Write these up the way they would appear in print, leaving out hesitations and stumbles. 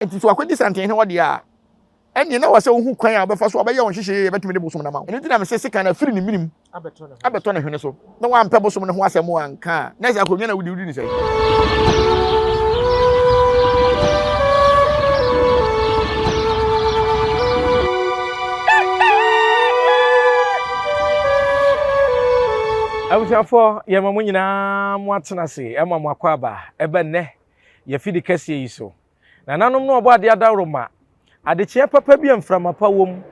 enti so akwadi santen he wode a ene na wase wo hu kwan a obefa so obeye won hyehyɛ betumi de bosom na ma enti na me sese kan na firi ne minim abeto na hwene so na wa mpɛ bosom ne ho asɛm anka na sɛ akonwa na wudi ni sɛ Abusiafo ye mamu nyina mu atena se ema mu akwaba ebe nne ye fidi kase yi so na nanom no obo ade adawroma adechie papa bi amframa pa wom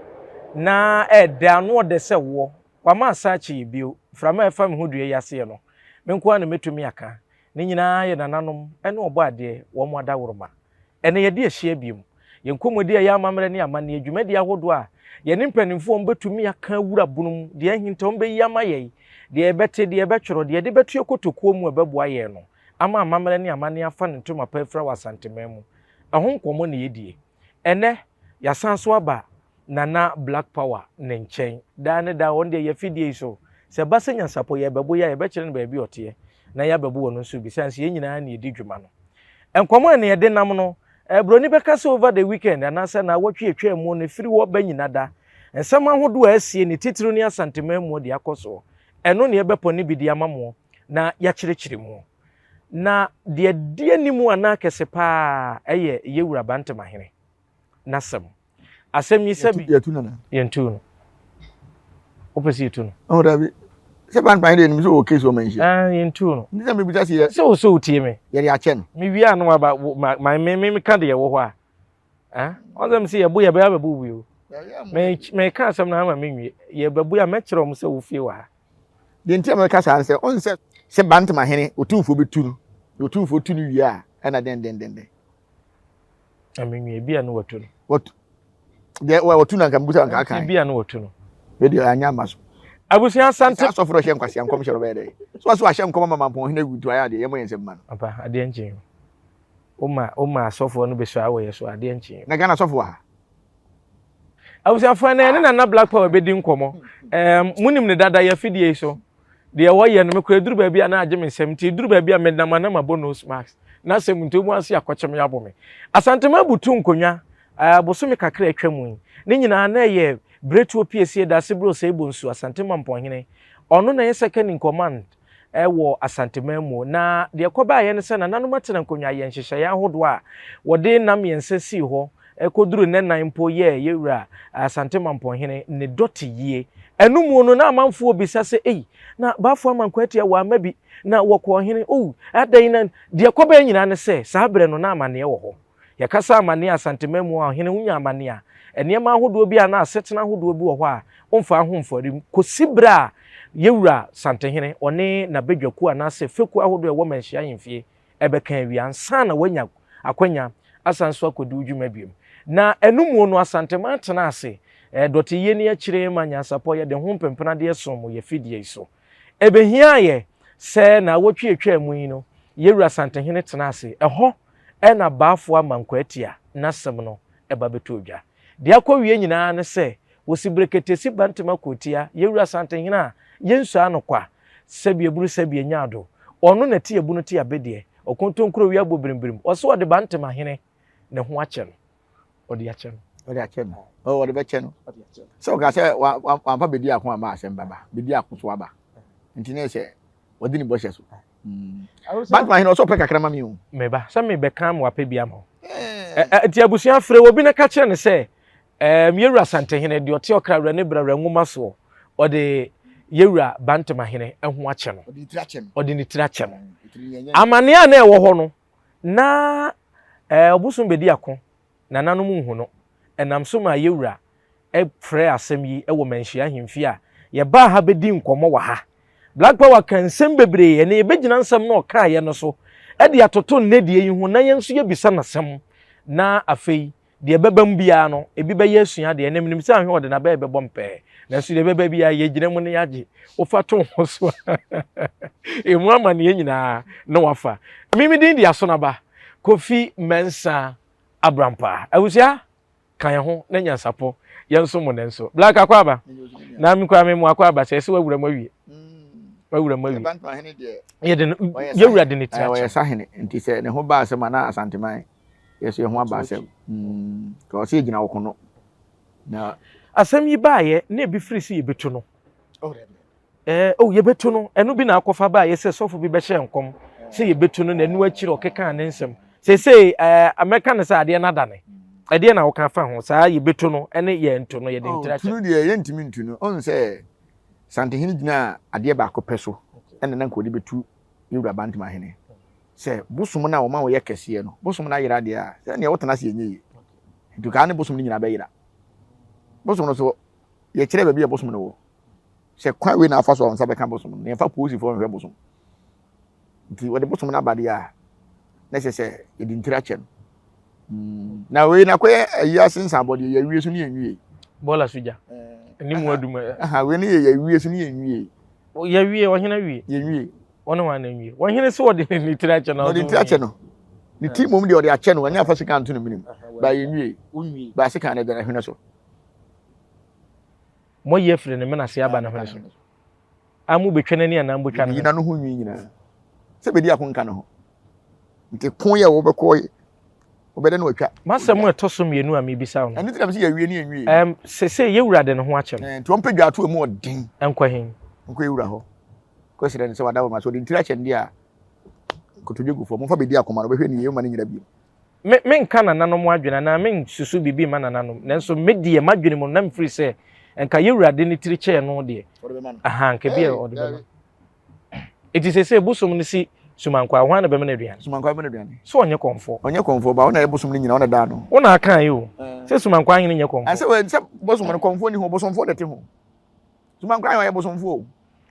na eda no de se wo kwama asachi bio frama efam hodue yase no menko na metumi aka ne nyina ye nanom ene obo ade wo mu adawroma ene ye de ahia biom ye nkomodi ya amamre ne amane adwumadi ahodo a ye ne mpanimfo mbetumi aka wura bunum de ahintom be yi amaye de ebete de ebetworo de de betu ekotokuo mu ebeboa ye no ama amamre ne amane afa ne ntoma pa fra wasantemam ehon nkomo ne yedie ene yasanso aba nana black power ne nchen da ne da won de yefidie so se basenya sapo ye bebo ya ebekire ne ba bi ote na ya bebo wono so bi sanse ye nyina na edi dwuma no enkomo ne yede nam no broni bekasa over the weekend anasa na wotwe etwa mu ne firi wo ba nyina da ensam ahodo asie ne titiro ne asantemam de akoso eno ne ebepo ne bidi amamo na ya kirekire mu na de die nimu ana kese pa eye yewura bantama hene nasem asem yi sabi yetu nana yentu no opesi yetu no o dabi se ban ban de ni so o case o mention yentu no ni se me bi se so utie me ye de ache no me wi anu aba me ka de ye wo ho a onzem se ye bo ye ba bu bu me ka asem na ma me nwie ye babu ya me kire om se wo fie wa de ntia me ka sa on se bantama hene otumfo beturu otumfo tunu wi a na den amenwie bia no watu no what de watu na nka mbuta nka aka bia no watu no we de anya maso abusia sante so fro hye nkwase ankom hye ro be de so ahye nkom mama mpon hene gutu aya de yemo yensem ma no apa ade enchin oma asofo no be so awo ye so ade enchin na gana asofo ha abusia fa na na black power be di nkomo munim ne dada ya fidie so de wo ye no me kura duru ba bia na age me nsem ti duru ba bia me na ma bonus max na sem ntomu ase akwachem ya bome asantema butu nkonwa bosomi kakra atwamu ni nyina na ye bretu opiesie da sebro se bonsu asantema mponhene ono na ye second in command wo asantema mu na de koba ye ne se na nanu matena nkonwa ye nhyehyɛ ya hodo a wode nam yensa si ho ekoduru ne nan mpo ye yewura asantema mponhene ne doti yie enumu no na amanfo obisa se na bafo amankwati wa mabi na wokọ hene adan na de koba nyina ne se saa bre no na amane wo ho yakasa amane asantemam a hene hunya amane a enema ahodo bi a na asetena ahodo bi wo ho a omfa ahomfori kosibra yewura santehene one na bedwaku na se feku ahodo e wo manhia yemfie ebekan wi ansa na wanya akwanya asanso akodi udwuma biem na enumu no asantema tena ase doti yeni akire manya sapo ye de ho pempena de som ye fidie so ebehia ye se na wotwe etwa mu yi no yewura santehene tena ase eho na baafo amankwatia na sem no eba beto odwa de akɔwie nyina ne se wosibreketesi bantema kotia yewura santehene a yensu anokwa sabie buru sabie nyaado ono na tie bunu tie abedie okontonkro wi abobrimbirim oso de bantema hene ne ho ache no odi ache no wode be che no so ga se wa pa bedi akon ama asem baba bedi akoso aba ntine se wodi ni bo hye so bantama hene oso pe kakra ma mi o meba se me be kan wa pe bia mo ti abusia frɛ obi na ka kire ne se yewura santehene de ote okra ne bra nwuma so ode yewura bantama hene ho ache no ode ni tira che no amane a na ewo ho no na obusun bedi akon na nanom hu no enam so ma yewura frɛ asem yi ewo manhia hemfi a ye ba ha bedi nkomo wa ha black power kan nsem bebre ne ebegina nsem na oka ye no so e de atoto nnedie yi hu na yenso ye bisa na sem na afei de bebam bia no ebi be ye asua de enem nim se ahwe ode na be bebɔ mpe na so de beba bia ye gina mu ne yage ofato ho so emu amane ye nyina na wafa mimi din dia so na ba Kofi Mensa Abrampa awusia kan ye ho na nyansapo yenso mo nenso black akwaba na mi kwa me mu akwaba se wawura mawie wawura mawie bantama hene de ye de yewura de ne tira wa ye sa hene nti se ne ho ba asema na asanteman Yes, you want Basem. Because he gina okono. Na asɛm yi baaye na ebi firi si yebetu no. Yebetu no eno bi na akɔfa baaye sɛ sɔfo bi bɛhyɛ nkɔm sɛ yebetu no na enu akiri ɔkeka ne nsɛm. Sɛ America ne sɛ adeɛ na dane. Adeɛ na wɔka fa ho saa yebetu no ene ye nto no ye de ntira kyɛ. Tunu de ye ntimi ntu no. On sɛ Santehene gina adeɛ ba akɔpɛ so. Ene na nkɔde betu yewura Bantama hene. Sɛ bosom na wo ma wo yɛ kɛseɛ no. Bosom na yira de a. Sɛ ne wotena se yenye. Ntu ka ne bosom ni nyina bɛ yira. Bosom no so ye kyerɛ ba bi e bosom no wo. Sɛ kwa we na afa so on sa bɛka bosom no. Ne fa polisi fo nhwɛ bosom. Nti wo de bosom na bade a na sɛ ye di ntira kyɛ no. Na we na koye ayi asensa body ye wie so ne yenwie. Bola suja. Ni mu aduma. We ne ye wie so ne yenwie. Ye wie wo hena wie. Yenwie. Wona wa na wie. Wo hena se wo de ni tira kyɛ no. Wo de tira kyɛ no. Ni team mom de wo de akyɛ no, anya fa sika nto no minim. Ba yenwie. Unwie. Ba sika na de na hwene so. Mo ye fire ne me na se aba na hwene so. Amu betwa nani ana mbotwa no. Yina no ho nwi nyina. Se bedi akonka no ho. Nti kon ye wo bɛkɔ obede no atwa. Masɛm ɛtɔ so mienu a mebisa wo. Ɛne tram se ye wie ne yenwie. Sese ye wurade no ho akyɛ no. Nti on pedwa ato mu odin. Enkɔ hen. Nkɔ ewura hɔ. Kɔ sire ne se wada wo ma so de ntira kyɛ ndi a kotodwe gu fo. Mo fa bedi akoma no bɛhwɛ ne ye ma ne nyina bi. Me nka nananom adwena na me susu bibi ma nananom. Nanso medi ye madwene mu na mfiri sɛ enka ye wurade ne tiri kyɛ no de. Aha nka bi e ɔde bɛma. Eti sese bosom ne si Sumankwa ho na be me na aduane. Sumankwa be na aduane. So onye konfo. Onye konfo ba ona ye bosom ni nyina ona da no. Ona aka yi o. Se Sumankwa anyi nye konfo. Ase we se bosom no konfo ni ho bosomfo de te ho. Sumankwa anyi ye bosomfo o.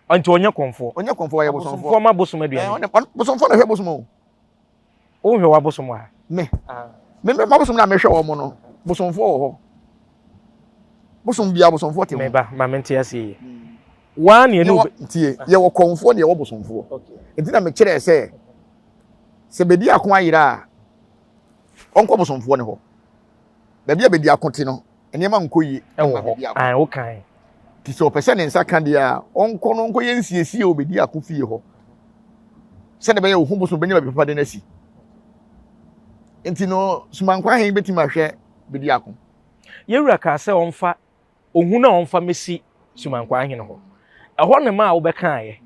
Anti onye konfo. Onye konfo ye bosomfo. Bosomfo ma bosom aduane. Bosomfo na hwe bosom o. O hwe wa bosom a. Me ma bosom na me hwe wo mo no. Bosomfo o ho. Bosom bia bosomfo te ho. Me ba ma mente ase. Wa ne no tie ye wo konfo ne ye wo bosomfo. Okay. Enti na me kire se bedi akon ayira onko bosomfo ne ho. Ba bia bedi akonte no ene ma nkoyi e wo ho. Ai wo kan. Ti so pese ne nsa kan dia onko no nko ye nsiesie o bedi akofie ho. Se ne be ye wo hu bosom benya ba papa de na si. Enti no Sumankwa hen beti ma hwe bedi akon. Yewura ka se onfa ohun na onfa mesi Sumankwa hen ho. Ɛhɔ ne ma wo bɛka ye.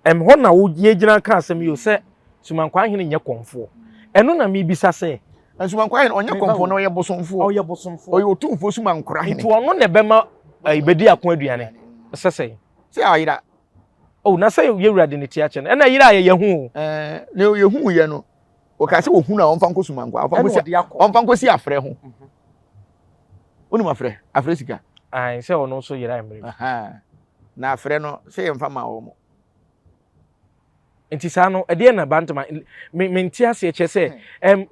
Hɔ na wo ye gyina ka asɛm yo sɛ Sumankwa hen nyɛ konfo. Ɛno na me bisa sɛ Sumankwa hen onye konfo na oyɛ bosomfo. Oyɛ bosomfo. Oyɛ otumfo Sumankwa hen. Nti ɔno ne bɛma ibedi akon aduane. Sɛ sɛ ayira. Oh na sɛ yewura de ne ti akyɛ no. Ɛna yira ye hu. Ne ye hu ye no. O ka sɛ wo hu na onfa nko Sumankwa. Onfa nko si afrɛ ho. Onu ma afrɛ sika. Ai sɛ ɔno so yira emre. Aha. Na afrɛ no sɛ ye mfa ma wo mo. Enti sa no ɛde na Bantama me nti ase kyɛ sɛ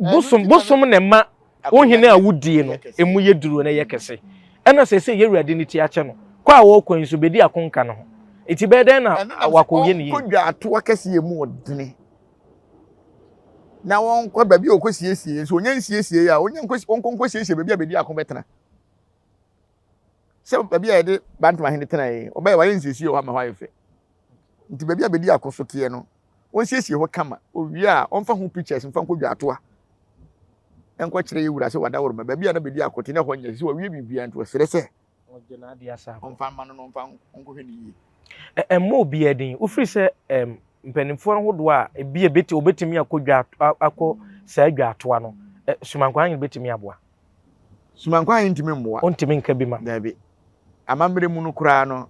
bosom ne ma ohine a wudie no emu ye duro na ye kɛse. Ɛna sɛ yewurade ne ti akyɛ no. Kwa wo kwan so bedi akonka no ho. Enti bɛ den na wakoye ne ye. Kodwa ato akɛse ye mu odene. Na won kwa ba bi okosiesie so onye nsiesie ya onye nkosiesie ba bi a bedi akon betena. Se ba bi a de Bantama hen tena yi oba ya nsiesie o ma hwa yefe. Nti ba bi a bedi akoso te no on siesie ho kama owie a on fa ho pictures mfa nkodwa atoa enko kire yewura se wada woroma ba bi a na bedi akote na ho nya se wawie bibia nto sere se ogena ade asa on fa ma no on fa onko hwe ni mo bi edin ufiri se mpanimfo hodo a bi beti obetimi akodwa akọ saa dwa atoa no Sumankwa hen betimi aboa Sumankwa hen ntimi mboa ontimi nka bi ma da bi amamre mu no kura no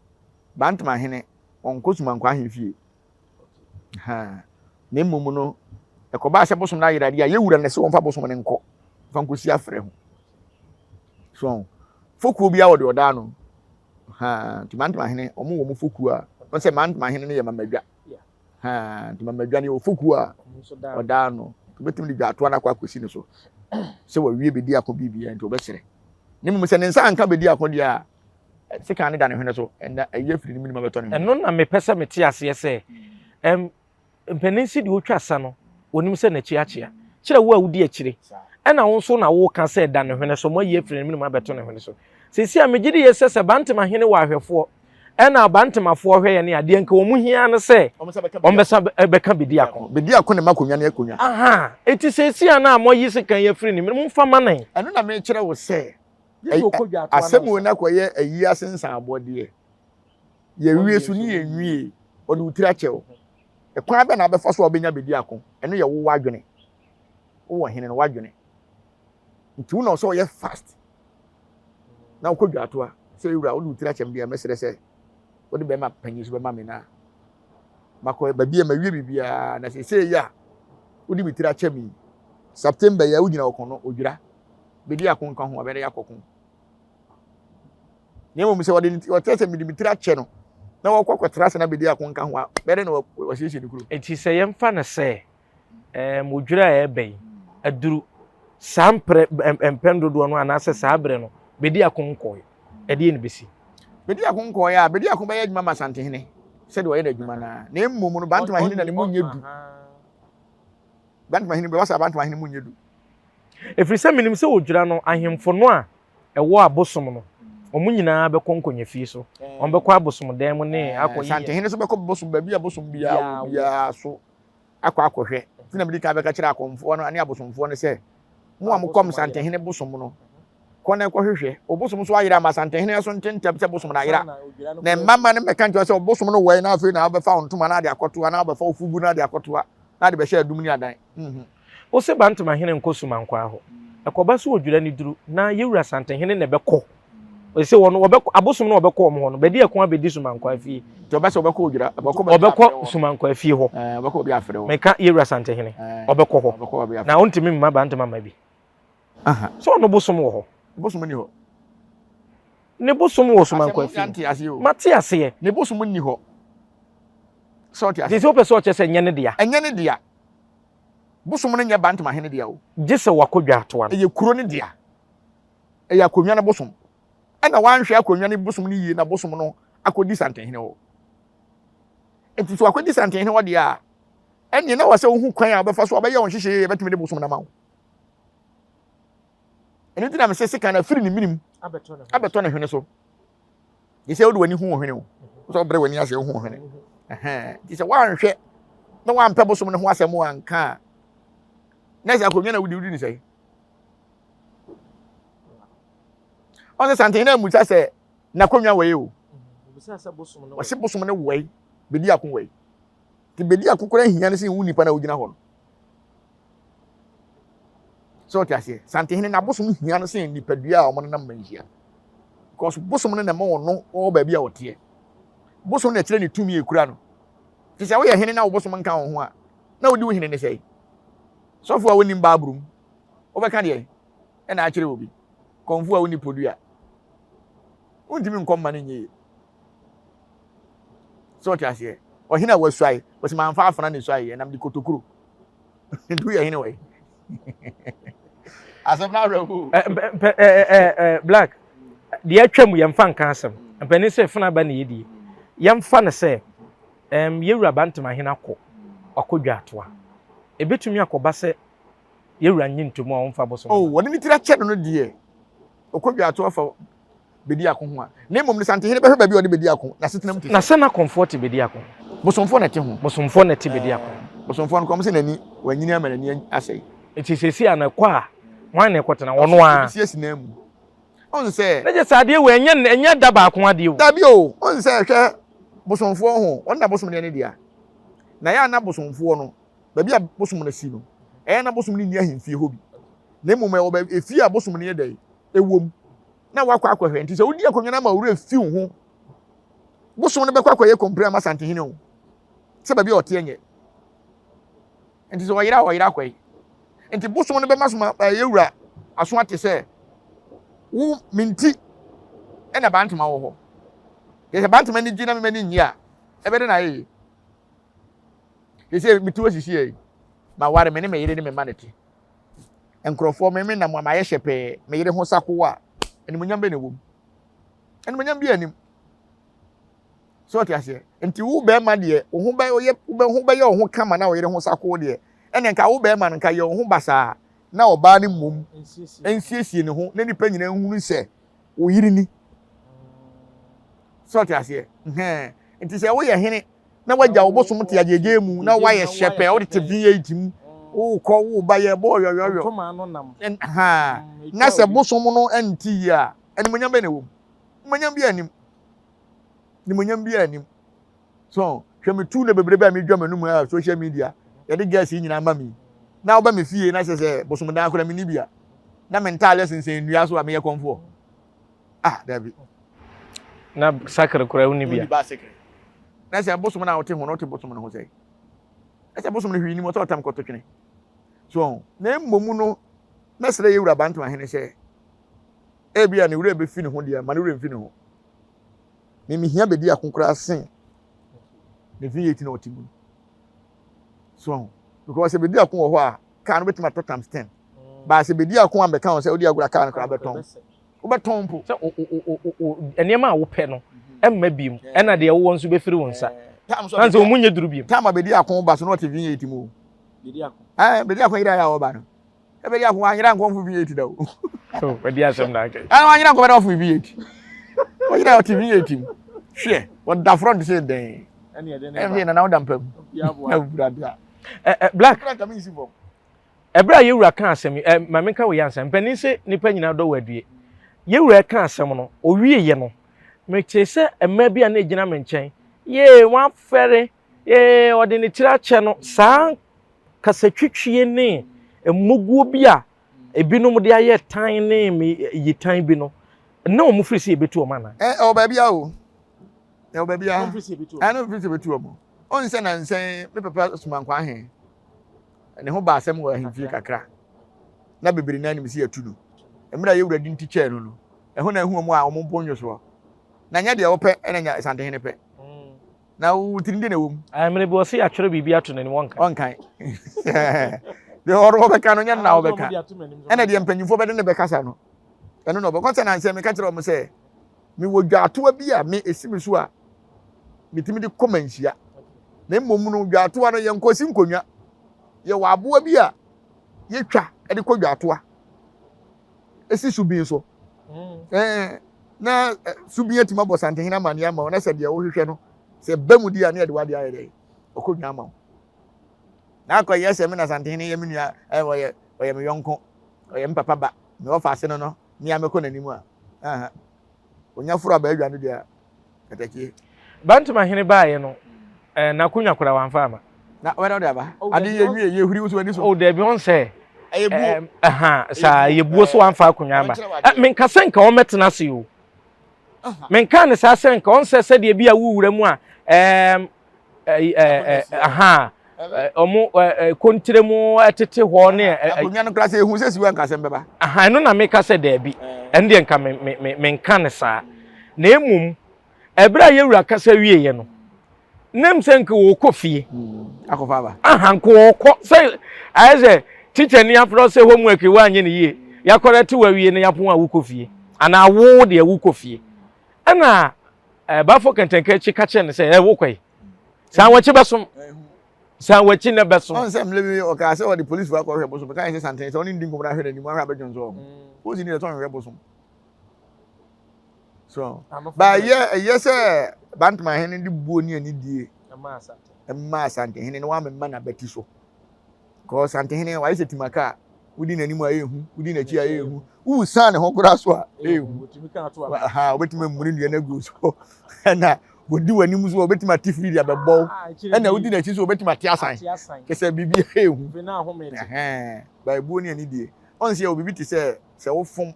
Bantama hen onko Sumankwa hen fie ha ne mumu no ekoba ase bosom na yirade a yewura ne se won fa bosom ne nko fa nkosi afre ho so fokuo bia wo de oda no ha Bantama hen omo wo mu fokuo a won se Bantama hen ne ye mamadwa ha mamadwa ne wo fokuo a oda no betim de dwa to na kwa kosi ne so se wa wie bedi akọ bibia nti obesere ne mumu se ne nsa anka bedi akọ dia se kan ne da ne hwene so enda aye firi ne minima beto ne eno na mepese meti ase se mpeninsi de otwa asa no onim se na chi achia kire wo awudi akire ena wo so na wo ka se da ne hwene so mo ye firi ne minima beto ne hwene so sesi a megide ye se Bantama hen wa ahwefo ɛna abantemafo hwɛ yɛ ne ade nka wɔn hia ne sɛ ɔmbɛsa bɛka bedi akon ne makonwa ne akonwa aha eti sesi ana moyi sekan yɛ firi ne mu mfa manan ɛno na me kyerɛ wo sɛ asɛm na kɔyɛ ayi asensan abɔde yɛ wie so ne yɛ nwie ɔde utira kyɛw ɛkwan bɛ na abɛfa so ɔbɛnya bedi akon ɛno yɛ wo wadwene wo hene no wadwene nti wo na ɔsɛ ɔyɛ fast na wokɔdwa atoa sɛ ewura wo de utira kyɛm bia mɛsrɛ sɛ wode bɛma panyi so bɛma me na makɔ babia mawie bibia na sɛ ya wode mitira kyɛm September ya wugina okono odwira bedi akon kan ho abere yakokon nyemo mi se wode se mitira kye no na wokɔkɔtra se na bedi akon kan ho bere na wɔhyehyɛ ne kuro enti sɛ yɛmfa na sɛ odwira ya ɛbɛn aduru sampre empendo do no anase sabre no bedi akon kɔɛ ɛde ne besi bedi akon kɔɛ a bedi akon bɛyɛ adwuma ma santehene sɛ de wɔyɛ na adwuma na emmom no bantama hene na ne mu nyedu bantama hene be wasa bantama hene mu nyedu efiri sɛ minim sɛ odwira no ahemfo no a ɛwɔ abosom no ɔmo nyinaa bɛkɔ nkonya fie so ɔmo bɛkɔ abosom dan mu ne akɔ yi santehene so bɛkɔ bosom ba bi abosom bia so akɔhwɛ tina bi ka bɛka kyerɛ akɔmfo no ane abosomfo no sɛ mo a mokɔm santehene bosom no kɔna kɔhwehwɛ obosom so ayira ma santehene so ntentem sɛ bosom na ayira na mama ne mɛka nkyɛ sɛ obosom no wɔe na afei na abɛfa ontoma na ade akɔtoa na abɛfa ofugu na ade akɔtoa na ade bɛhyɛ adum ni adan wo se bantama hene nkosuma nkwa ho ɛkɔba so odwira ni duru na yewura santehene na bɛkɔ o se wɔn wɔbɛkɔ abosom na wɔbɛkɔ wɔn ho no bɛdi ɛko abɛdi suma nkwa fie to bɛsɛ wɔbɛkɔ odwira wɔbɛkɔ suma nkwa fie hɔ wɔbɛkɔ obi afrɛ wo meka yewura santehene ɔbɛkɔ hɔ na ontimi mma bantama ma bi so ɔno bosom wɔ hɔ bosom ni hɔ ne bosom wɔ suma nkwa fie mate aseɛ ne bosom ni hɔ so ɔte aseɛ sɛ wopɛ sɛ ɔkyɛ sɛ nyɛ ne dia ɛnyɛ ne dia bosom no nyɛ bantama hene dia o gye sɛ wakɔdwa atoa no ɛyɛ kuro ne dia ɛyɛ akonnwa no bosom ɛna wanhwɛ akonnwa no bosom no yie na bosom no akɔdi santehene hɔ enti so akɔdi santehene hɔ dia a ɛnyɛ na wɔ sɛ wohu kwan a wobɛfa so ɔbɛyɛ wɔn hyehyɛ yɛbɛtumi de bosom no ma wo ɛno nti na mesɛ sika na firi ne minim abɛtɔ ne hwene so yɛ sɛ wode w'ani hu wɔ hwene wo sɛ wobrɛ w'ani ase wo hu wɔ hwene nti sɛ woanhwɛ na woampɛ bosom no ho asɛm anka a na sɛ akonnwa na wudi ni sɛ ɔsɛ santehene amusa sɛ n'akonnwa wɔyɛ o wɔse bosom no wɔyɛ bedi akon wɔyɛ nti bedi akon kora hia ne sɛ wo nipa na wogyina hɔ no so ɔte aseɛ santehene na bosom hia ne sɛ nipadua a ɔmo no nam manhyia because bosom no na ma wɔn no baabi a wɔteɛ bosom na kyerɛ ne tumi ekura no nti sɛ woyɛ hene na wo bosom nka wo ho a na wodi wo hene ne sɛ sɔfo a wonim baabrum wobɛka deɛ ɛna akyerɛ obi kɔmfo a woni podua wontimi nkɔmma no nyɛ so ɔte aseɛ ɔhene a wasuae wɔsi mamfa afana ne suae ɛnam de kotokuro ndu yɛ hene wɔe asɛm na awɛ black deɛ atwa mu yɛmfa nka asɛm mpanin sɛ fana ba ne yɛdie yɛmfa ne sɛ yɛwura bantama hene akɔ wakɔdwa atoa ebetumi akɔba sɛ yɛwura nye ntomu a wɔmfa bosom wɔde ne tira kyɛ no deɛ okɔdwa atoa fa bedi akon ho a na mmom ne santehene bɛhwɛ baabi a ɔde bedi akon na setenam ti na sɛ na comfort bedi akon bosomfo na te ho bosomfo na te bedi akon bosomfo no kɔm sɛ nani wanyini ama nani asɛe enti sesi ana kɔ a wan na ɛkɔtena wɔno a siesi na mu on sɛ na gye sɛ adeɛ wɔ ɛnyɛ da baako adeɛ wo dabi o on sɛ hwɛ bosomfo ho on na bosom ne dia na ya na bosomfo no baabi a bosom na si no ɛyɛ na bosom ne ni ahemfie hɔ bi na mmom ɛwɔ ba efie a bosom ne yɛ dɛ ewom na wakɔ akɔhwɛ nti sɛ wodi akonnwa na ma wura fi wo ho bosom no bɛkɔ akɔyɛ kompre ma santehene ho sɛ baabi a ɔte nyɛ nti sɛ wɔyera akɔyi nti bosom no bɛma soma yɛwura aso ate sɛ wo minti ɛna bantama wɔ hɔ yɛ sɛ bantama ni gyina me ni nyi a ɛbɛde na yɛ yɛ sɛ mituo sisi yɛ ma ware me ne me yere ne me ma ne te nkurɔfoɔ me nam ma yɛ hyɛ pɛɛ me yere ho sako a animunyam bɛ ne wom animunyam bi anim so ɔte aseɛ nti wo bɛɛma deɛ wo ho bɛyɛ wo ho kama na wo yere ho sako deɛ ɛnɛ nka wo bɛɛma no nka yɛ wo ho basaa na ɔbaa ne mmom ensiesie ne ho na nipa nyina nhunu sɛ wo yiri ni sort ase nti se wo ye hene na wagya wo bosom te agege mu na wa ye shepe wo te V8 mu wo ko wo ba ye bo yoyoyo to ma no nam na se bosom no anti ya animonyam be ne wo monyam bi anim ni monyam bi anim so hweme tu na bebrebe a medwa manum a social media ye de gas nyina ma mi na wo ba me fie na se bosom dan akora mi ni bia na mental sensen nua so a me ye konfo David na sakre kura uni bia na se bosom na wote ho no te bosom no ho sei ese bosom no hwi ni mo to tam koto twene so na mmomu no na sere ye wura bantu ahene se bia ne wura be fi ne ho dia ma ne wura mfi ne ho me hia bedi akonkura sen ne V8 na otimu so because se bedi akon ho a car no betima to times 10 ba se bedi akon ambeka on se odi agura car no kra beton obeton po se enema a wo pɛ no emma biem ɛna de wo nso be firi won sa anse omunye duru biem tama bedi akon ba so no te V8 mu bedi akon bedi akon ira ya wo ba no bedi akon anyira nkon fu V8 da o so bedi asem na ke anyira nkon ba fu V8 o ira te V8 mu hwe what da front say den ene na na dampam ya brada black ebra yewura kan asem ma menka wo yansem panin se nipa nyina do wadue yewura kan asem no owie ye no me se emma bia na egina me nchen ye wan fere ode ne tira che no saa kasatwitwie ne emuguo bia ebinom de aye tan ne me yitan bi no na o mu frisi se ebetu o mana o ba bia o o ba bia no frisi ebetu o mo on se na nsen me papa sumankwa he ne ho ba asem wo ahimfie kakra na bebere na anim si atu no emra yewura di ntiche no eho na ehu mu a omo bonyo so na nya de wo pe na nya santehene pe na wo tirinde na wo mu amre bo se atwere bibi ato na ni wonkan de oro be kan nya na wo be kan ena de mpanyimfo be de ne be kasa no eno no be konse na nse me ka kire o mo se mi wo dwato bi a me esimi so a mitimi de komanhia na mmom no dwato no ye nkosi nkonwa ye wa aboa bi a ye twa e de ko dwato a esi subin so na subin atima bo santehina mane ama na se de wo hwehwe no se bamudi a na de wade aye de okodwa ama na ko yese me na santehina ye menua oye me yonko oye mpapa ba me ofa ase no ni ameko nanimu a onya furu aba adwa no dia kataki bantuma hene baaye no na kunya kura wanfa ama na wera de aba ade ye huri wo so ani so o de bi on se ayebu sa yebuo so wanfa kunya ama men kasenka o metena se o men kan sa senka on se de bi a wuwura mu a omo kontire mu atete ho ne akunya no klase ehu se siwa nkasem beba no na me ka se de bi ende nka men kan sa na emum ebra yewura kasa wie ye no nem senka wo kofie akofa ba nko okọ say aize teacher ni afro se homework wa anye ne ye yakore te wa wie ne yapon a wo kofie ana wo de wo kofie ana bafo kentenke chi ka che ne se wo kwai san wachi besom san wachi ne besom on se mlebi o ka se o the police wa ko hwe bosom kan se santen se oni ndi nkomra hwe ni mu ahwa bejonzo o zi ni le ton hwe bosom so ba ye se bantma hene ndi buo ni ani die ma sante hene no wa memma na beti so ko sante hene wa ise timaka udi na nimu ayehu udi na chi ayehu u san ne ho kura so a ehu obetima mmuni ndia na gu so na bodi wani mu so obetima tifiri dia bebo na udi na chi so obetima ti asan kese bibi ehu ba buo ni ani die on se obibi ti se wo fom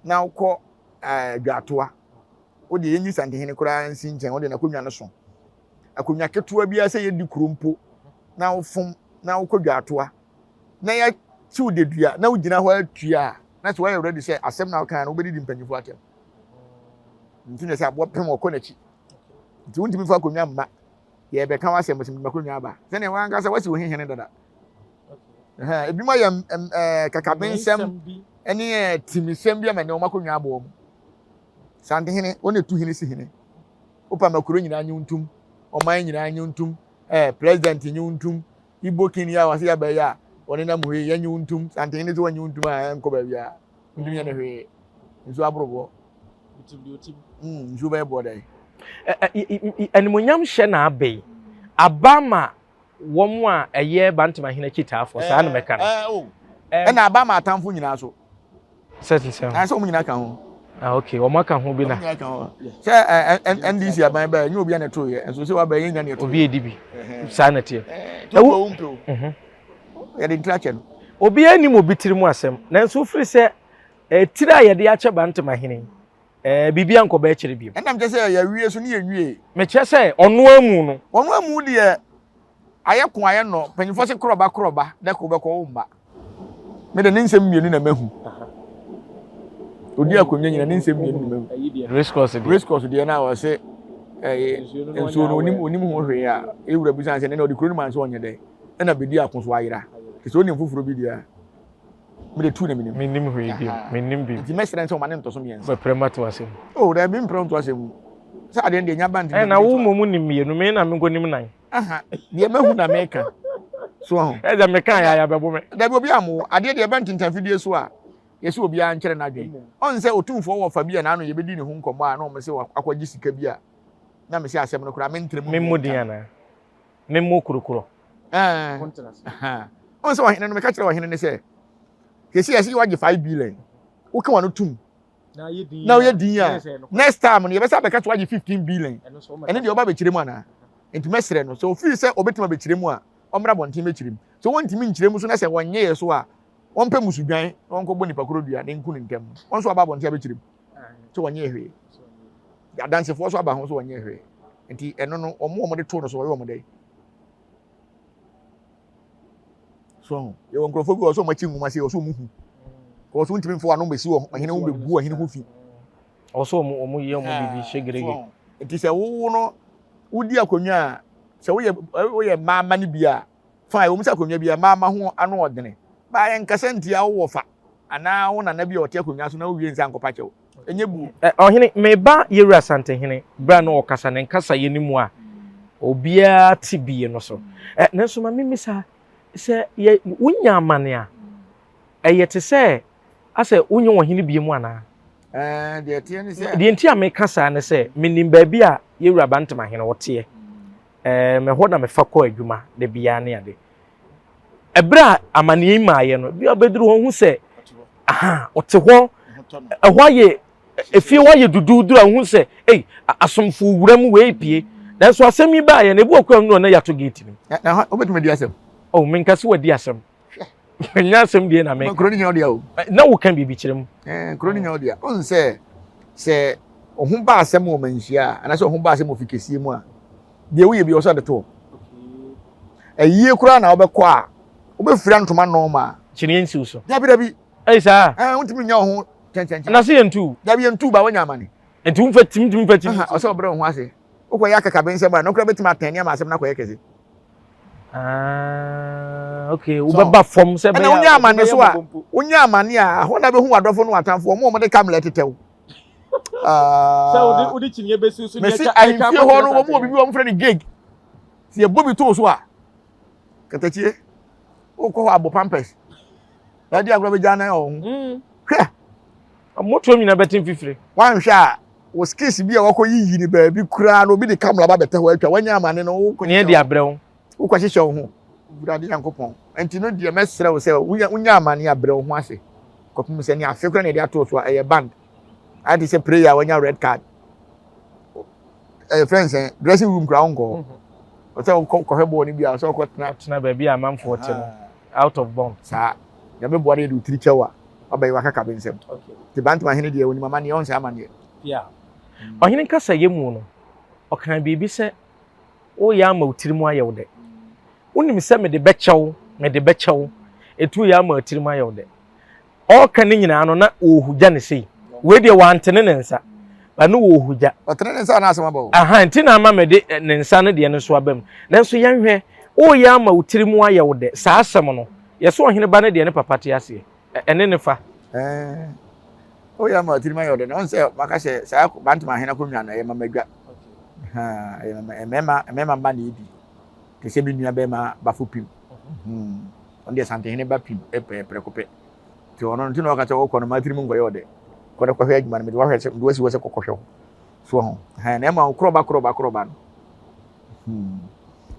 na ukọ dwatoa o de yenyi sante hene kura nsi nchen o de na konwa no so akonwa ketua bia se ye di krompo na ofom na ukọ dwatoa na ya chiu de dua na ugina ho atua na so you ready say asem na kan na obedi di mpanyifo atem ntine se abo pem okọ na chi nti untimi fa konwa mma ye be kan wasem besim makonwa aba se ne wan ka se wasi ohenhene dada ebi ma ya kakabensem eni timisem bia ma ne o makonwa aba o sante hene one tu hene si hene opa makuro nyina nyuntum oman nyina nyuntum president nyuntum ibo kini ya wase ya ba ya one na muhe ya nyuntum sante hene to nyuntum a enko ba bia ndum ya ne hwe nso abrobo nso ba bo dai animonyam hye na abai abama wɔn a ɛyɛ bantama hene kitafo saa na mɛka no ɛna abama atamfo nyinaa so certain sɛ na sɛ wɔn nyinaa ka ho okay wɔn aka ho bi na sɛ NDC aban ba nyɛ obi a na to yɛ nso sɛ waba yɛ nya ne to obi edibi saa na tie ɛwo yɛ de ntrakyɛ no obi anim obi tirimu asɛm nanso firi sɛ tiri a yɛde akyɛ bantama hene bibia nkɔ ba kyerɛ bi ɛnam kyɛ sɛ yɛ wie so ne yɛ wie me kyɛ sɛ ɔno amu deɛ ayɛ ko ayɛ no panyimfo se kroba da ko bɛkɔ wo mba me de ne nsɛm mienu na mahu odi akonya nyina ne nsɛm mienu na mahu race course deɛ na wɔ se nso no onim ho hwee a ewura bi san sɛ ne na odi kuro no man so ɔnyɛ dɛ ɛna bedi akoso ayira kese onim foforo bi dia me de tu na minim menim bi nti mesrɛ nsɛ o ma ne ntoso miɛnsa ba premato asɛm o da bi mprɛmto asɛm sɛ ade de nya band na wo momu nim mienu me na me ngonim nan deɛ mahu na meka so ho ɛda meka ya bɛbo me da bi obi amo ade de band ntafidie so a yɛsɛ obi a nkyere na dwen on sɛ otumfo wɔ fa bi a na no yɛbɛdi ne ho nkɔmɔ a na ɔmo sɛ akɔgye sika bi a na me sɛ asɛm no kora me ntrem me modin ana me mo kurukuro on sɛ ɔhene no meka kyerɛ ɔhene ne sɛ kesi yɛsɛ wagye 5 billion woka wa no tum na yɛ din a next time no yɛbɛsɛ abɛka kyerɛ wagye 15 billion ɛne deɛ ɔba bɛkyerɛ mu ana nti mɛsrɛ no sɛ ofiri sɛ ɔbɛtuma bɛkyerɛ mu a ɔmmra bɔnten bɛkyerɛ mu sɛ wɔntimi nkyerɛ mu so na sɛ wɔnyɛ yɛ so a wɔmpɛ musudwan wɔnkɔbɔ nipa koro dua ne nku ne ntɛm wɔn so aba bɔnten bɛkyerɛ mu sɛ wɔnyɛ hwee adansefoɔ so aba ho so wɔnyɛ hwee nti ɛno no ɔmo de to no so wɔyɛ ɔmo dɛ so yɛwɔ nkurɔfoɔ bi wɔ so ɔmo akyi nwoma sɛ ɔso ɔmo hu kɔ so ntimi mfo ano bɛsi wɔ ɔhene ho bɛgu ɔhene ho fi ɔso ɔmo yɛ ɔmo bibi hyegerege nti sɛ wo no wodi akonnwa a sɛ woyɛ maama no bi a fa wo msa akonnwa bi a maama ho ano ɔdene ba yɛ nkasa ntia wo fa anaa wo nana bi a ɔte akonnwa so na wo wie nsa nkɔpa kyɛw enye bu ɔhene meba yɛwura santehene bra no ɔkasa ne nkasa yɛ nimu a obiara te bie no so nanso ma mimisa sɛ wonya amane a ɛyɛ te sɛ asɛ wonye ɔhene bie mu ana deɛ tie ne sɛ deɛ nti a meka saa ne sɛ menim baabi a yɛwura bantama hene wɔteɛ mɛhɔ na mefa kɔ adwuma de bia ne ade ɛberɛ a amaneɛ maayɛ no bi a bɛduru hɔ hu sɛ ɔte hɔ ɛhɔ ayɛ efie hɔ ayɛ dududuru a hu sɛ asomfo wura mu wei pie nanso asɛm yi baayɛ na ebi okura no na yɛato gate ni na obetumi di asɛm menka sɛ wadi asɛm nya asɛm deɛ na meka kuro ni nya ɔdia o na wo kan bibi kyerɛ mu kuro ni nya ɔdia on sɛ ohun ba asɛm wɔ manhyia ana sɛ ohun ba asɛm wɔ fikesie mu a deɛ woyɛ bi ɔsɛ de to ayie kura na wobɛkɔ a wobɛfira ntoma nɔɔma kyene nsiw so dabi saa wontumi nya wo ho kyɛnkyɛnkyɛn na sɛ yɛntu dabi yɛntu ba wanya amane nti womfa tim ɔsɛ ɔbrɛ wo ho ase wokɔ yɛ akaka bɛnsɛm a nokora bɛtumi atɛne ama asɛm no akɔyɛ kɛse okay wobɛba fam sɛ ɛna wonya amane so a wonya amane a hɔ na bɛhu wadɔfo no watamfo ɔmo ɔmo de kamela tetɛw sɛ wode kyiniɛ bɛsi so mesi ahemfie hɔ no ɔmo obibi ɔmo frɛ no gig sɛ yɛbɔ bi too so a katakyie wokɔ hɔ abɔ pampers yɛde agorɔ bɛgya na ɔho hwɛ motoɔ nyina bɛtem fifire wanhwɛ a wo skills bi a wɔkɔ yiyi ne baabi koraa na obi de kamela ba bɛtɛ hɔ atwa wanya amane no wokɔ de abrɛ wo wokɔ hyehyɛ wo ho wurade nyankopɔn nti no deɛ mɛsrɛ wo sɛ wonya amane abrɛ wo ho ase kɔpem sɛ ne afe kora na yɛde ato so a ɛyɛ band ade sɛ prayer a wanya red card friends dressing room kora wonkɔ ɔsɛ kɔhwɛ bɔɔ no bi a ɔsɛ ɔkɔtena baabi a amanfoɔ te no out of bound saa yɛbɛboa no yɛde wotiri kyɛw a ɔbɛyɛ wakaka bɛ nsɛm nti bantama hene deɛ wonim amanneɛ ɔnsɛ amanneɛ ɔhene nkasa yɛ mu no ɔka biribi sɛ woyɛ ama wotiri mu ayɛ wo dɛ wonim sɛ mede bɛkyɛw ɛtu yɛ ama wotiri mu ayɛ wo dɛ ɔka ne nyinaa no na ɔhugya ne sei wei deɛ wantene ne nsa ba ne wɔhugya ɔtene ne nsa na asɛm aba nti na ama mede ne nsa no deɛ no so aba mu nanso yɛnhwɛ woyɛ ama wotiri mu ayɛ wo dɛ saa asɛm no yɛsɛ ɔhene ba no deɛ ne papa te aseɛ ɛne ne fa woyɛ ama wotiri mu ayɛ wo dɛ na ɔn sɛ maka hyɛ saa bantama hene akɔnwa no ɛyɛ mamadwa mɛma mba na ɛdi te sɛ bi nua bɛma bafo pim ɔno deɛ santehene ba pim prɛko pɛ nti ɔno nti na ɔka sɛ wɔkɔ no matiri mu nkɔyɛ wo dɛ kɔdɛ kɔhwɛ adwuma no mede wahwɛ sɛ mede wasi wɔ sɛ kɔkɔhwɛ ho so ho ha na ma kroba no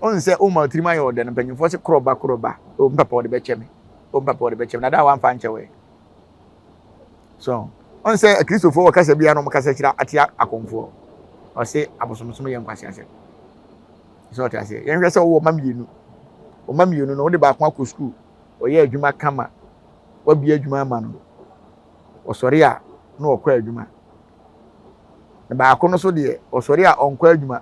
on say o ma trima yo de no panyimfo se kroba o papa o de be cheme na da wan fa nche we so on say a Christopher wo kasa bia no kasa kira atia akonfo o say abosomsom ye nkwase ase so ta say yen hwe say wo mamienu no wo de ba kwa ko school o ye adwuma kama wa bia adwuma ama no o sori a no o kwa adwuma na ba ko no so de o sori a on kwa adwuma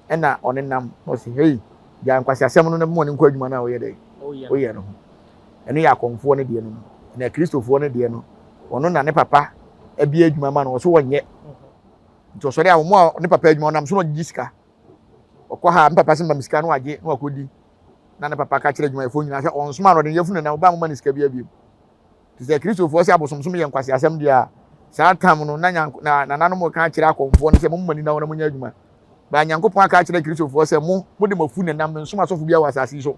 ena onenam o say hey dia nkwase asem no na mo ne kwa adwuma na o ye de o ye no eno ya akonfo ne de no na Christopher ne de no ono na ne papa abia adwuma ma no so wonye nti osori a mo ne papa adwuma nam so no giska okwa ha papa se mamiska no age no akodi na ne papa ka kire adwuma efo nyina hwe on soma no de yefunu na oba mo ma niska bia ti se Christopher se abosomsom ye nkwase asem dia sa tam no na nanom ka kire akonfo no se mo mani na wona munya adwuma ba nyankopon aka kire Christopher se mo de mafu na nam nsoma asofo bia wasasi so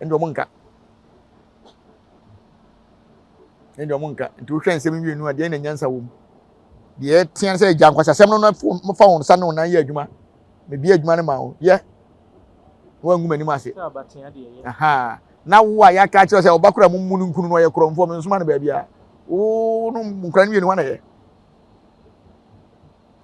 endo mo nka nti wo hwen nsem wienu a de na nyansa wo de tian se gya nkwasa sem no fa won sa no na ye adwuma me bi adwuma ne ma wo ye wo ngum anim ase aha na wo a ya ka kire se obakura mummunu nkunu no ye kromfo me nsoma ne ba bia wo no nkran wienu wana ye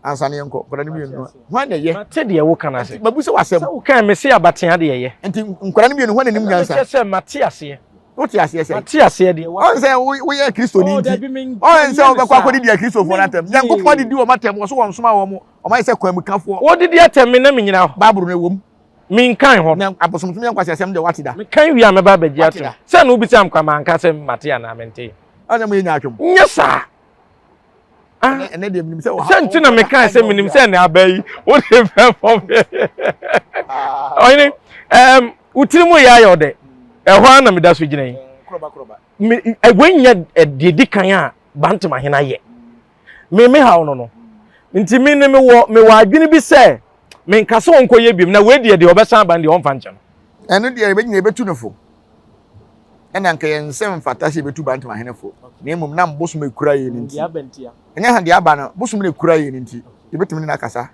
ansa ne enko nkran wienu wana ye mate de wo kana se babu se wasem wo kan me se abaten de ye nti nkran wienu wana nim nyansa se mate ase What you say? Mate ase de on say we are Christo ni nti on say obekwa akodi dia Christo for natem yankopon de di o matem wo so won soma wo mo o mai say kwamukafo wo de dia tem na me nyina ho baburu na wom min kan ho na abosomsom yankwase asem de watida me kan wi ameba bagia to say no bi sam kwa man ka say mate ana mente ana mo nya atwom nya sa ene de minim say wo say ntina me kan say minim say na abayi wo de fe for me oyini utirimu ya yo de ehwa na meda so gina yi kroba egwenya de kan a bantama hena ye me hawo no nti me ne me wo adwene bi se me nkase wonko ye biem na we de obesan ban de on fa nche no eno de be nyina betu no fo ena nka ye nsem fata se betu bantama hena fo na emum na mbosum ekura ye nti enya ha de aba no bosum ne ekura ye nti ye betum ne nakasa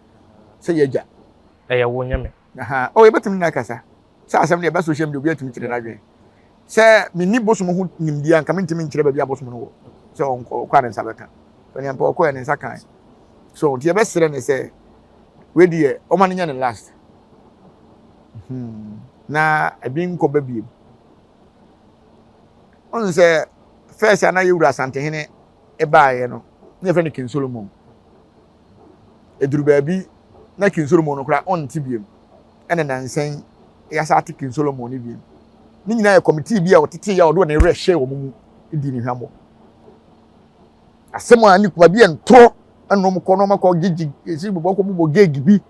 se ye gya ye wo nyame aha o ye betum ne nakasa sa asem de be so hjem de obi atumi kire na dwen se minni bosum ho nimdia nka mentimi nkire ba bia bosum no wo se on kwa ne sabeka fani ampa ko ne sakan so tie be sere ne se we die o ma nya ne last na abin ko ba biem on se first ana yewura asante hene e baaye no ne fe ne King Solomon eduru ba bi na King Solomon no kra on ti biem ene nansen ya sa ti King Solomon ni biem ni nyina ya committee bi a otete ya odo na ere hye wo mu di ni hwamo asemo ani kuba bi entro anom ko no makọ gigi esi bobo ko bobo gegi bi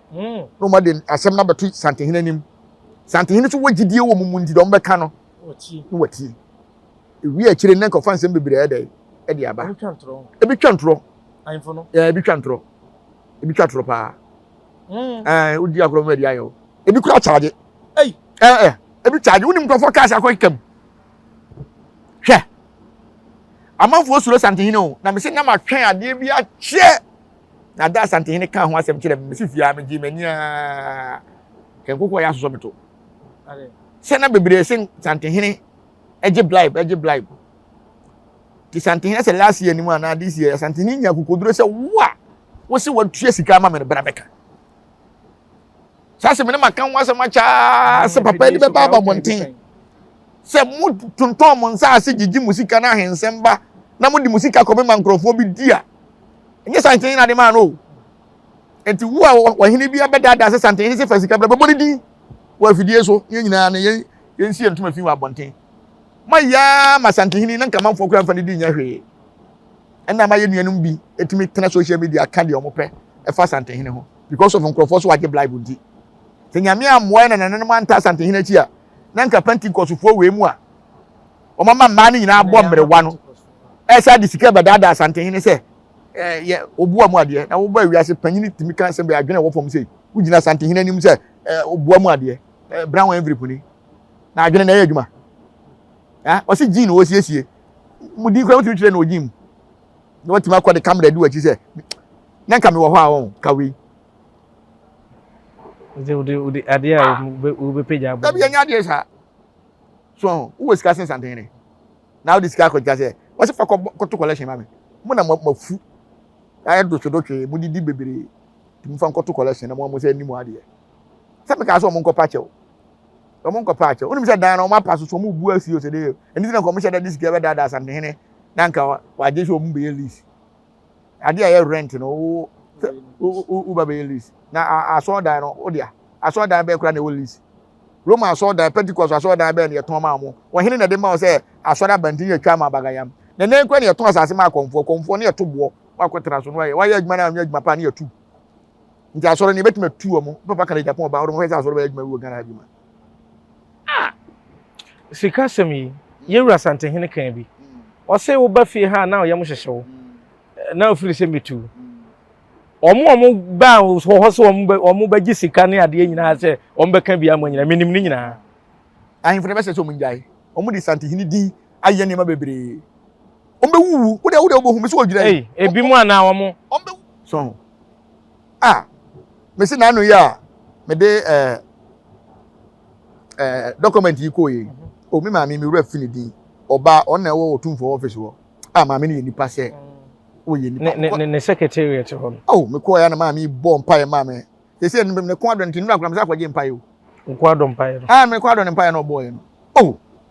no ma de asem na betu santehina nim santehina so wogidie wo mu ndi do mbeka no wati ewi a kire nan ko fansem bebre e de aba ebi twantro ayinfo no ebi twantro pa udi akro ma di ayo ebi kura charge ebi charge unim to forecast akọ kam hwe amanfo suro santehina o na me se na ma twen ade bi a che na da santehina kan ho asem kire me se fia me gi mania ken kokọ ya soso beto se na bebre se santehina eje bribe ti santehina se last year ni mu na this year santehina nya kokoduro se wa wo se watue sika ma me bra beka sase me na makan wa se ma cha se papa di be baba monten se mu tonton mo nsa ase gigi musika na hensem ba na mo di musika ko me mankrofo bi dia enye santen na de ma no enti wo a wa hene bi abedada se santen se fasika bra bobodi di wa fidie so nyina na yen sie ntuma fi wa bonten ma ya ma santen hene na kama mfo kura mfa di nya hwe ena ma ye nuanum bi etimi tena social media ka de omope e fa santen hene ho because of nkrofo so waje bible di se nyame amoa na nananum anta santen hene chi a na nka Pentecost we mu a o mama ma ni nyina abọ mrewa no e sa di sika bedada santen hene se ye obua mu ade na wo ba wiase panyini timi kan se be adwene wo fom se ugina santen hene nim se obua mu ade brown every puni na adwene na ye adwuma o se gin wo siesie mu di kwa mutu kire na ojim na wati makọ de camera di wachi se na nka me wo ho a won ka we udi adia ube peja da bi anya ade sa so wo sika sen santene na wo sika ko jase wo se fa ko to collection ma me mo na mafu ayi dotwe mo didi bebere ti mo fa ko to collection na mo se animu ade se me ka so mo nko pa che o mo nko pa che oni mi se dan na o ma pass so mo bu asi o se de eni na ko mo she da sika be da santene na nka wa je so mo be lease ade ayi rent no o ba be lease na aso dan no o dia aso dan be kura na o lease Roma aso dan Pentecost aso dan be na ye ton ma mo wo hene na de ma o se aso da bantin ye twa ma bagayam na na kwa na ye ton asase ma konfo na ye to bo wa kwetara so no ye wa ye adwuma na adwuma pa na ye tu nti aso na betima tu o mo papa kan Japan ba o mo aso ba adwuma wo Ghana adwuma sika semi yewura sante hene kan bi o se wo ba fie ha na o ye mo hyehyew na o firi se metu omo ba ho so omo ba gi sika ne ade nyina se omo be kan bia mo nyina minim ni nyina ahimfo be se so mo njai omo di sante hene di aye ne ma bebre omo be wuwu wo de obo hu me so odwira ebi mu ana omo be so me se na no ya me de document yi ko yi o me ma mi wura fini di oba on na wo otumfo office wo ma me ne nipa se o ye nipa ne secretariat ho me ko ya na ma mi bo mpa ma me se se ne ko adon tin nura kwa me sa kwaje mpa yo nko adon mpa yo me ko adon mpa yo no boy no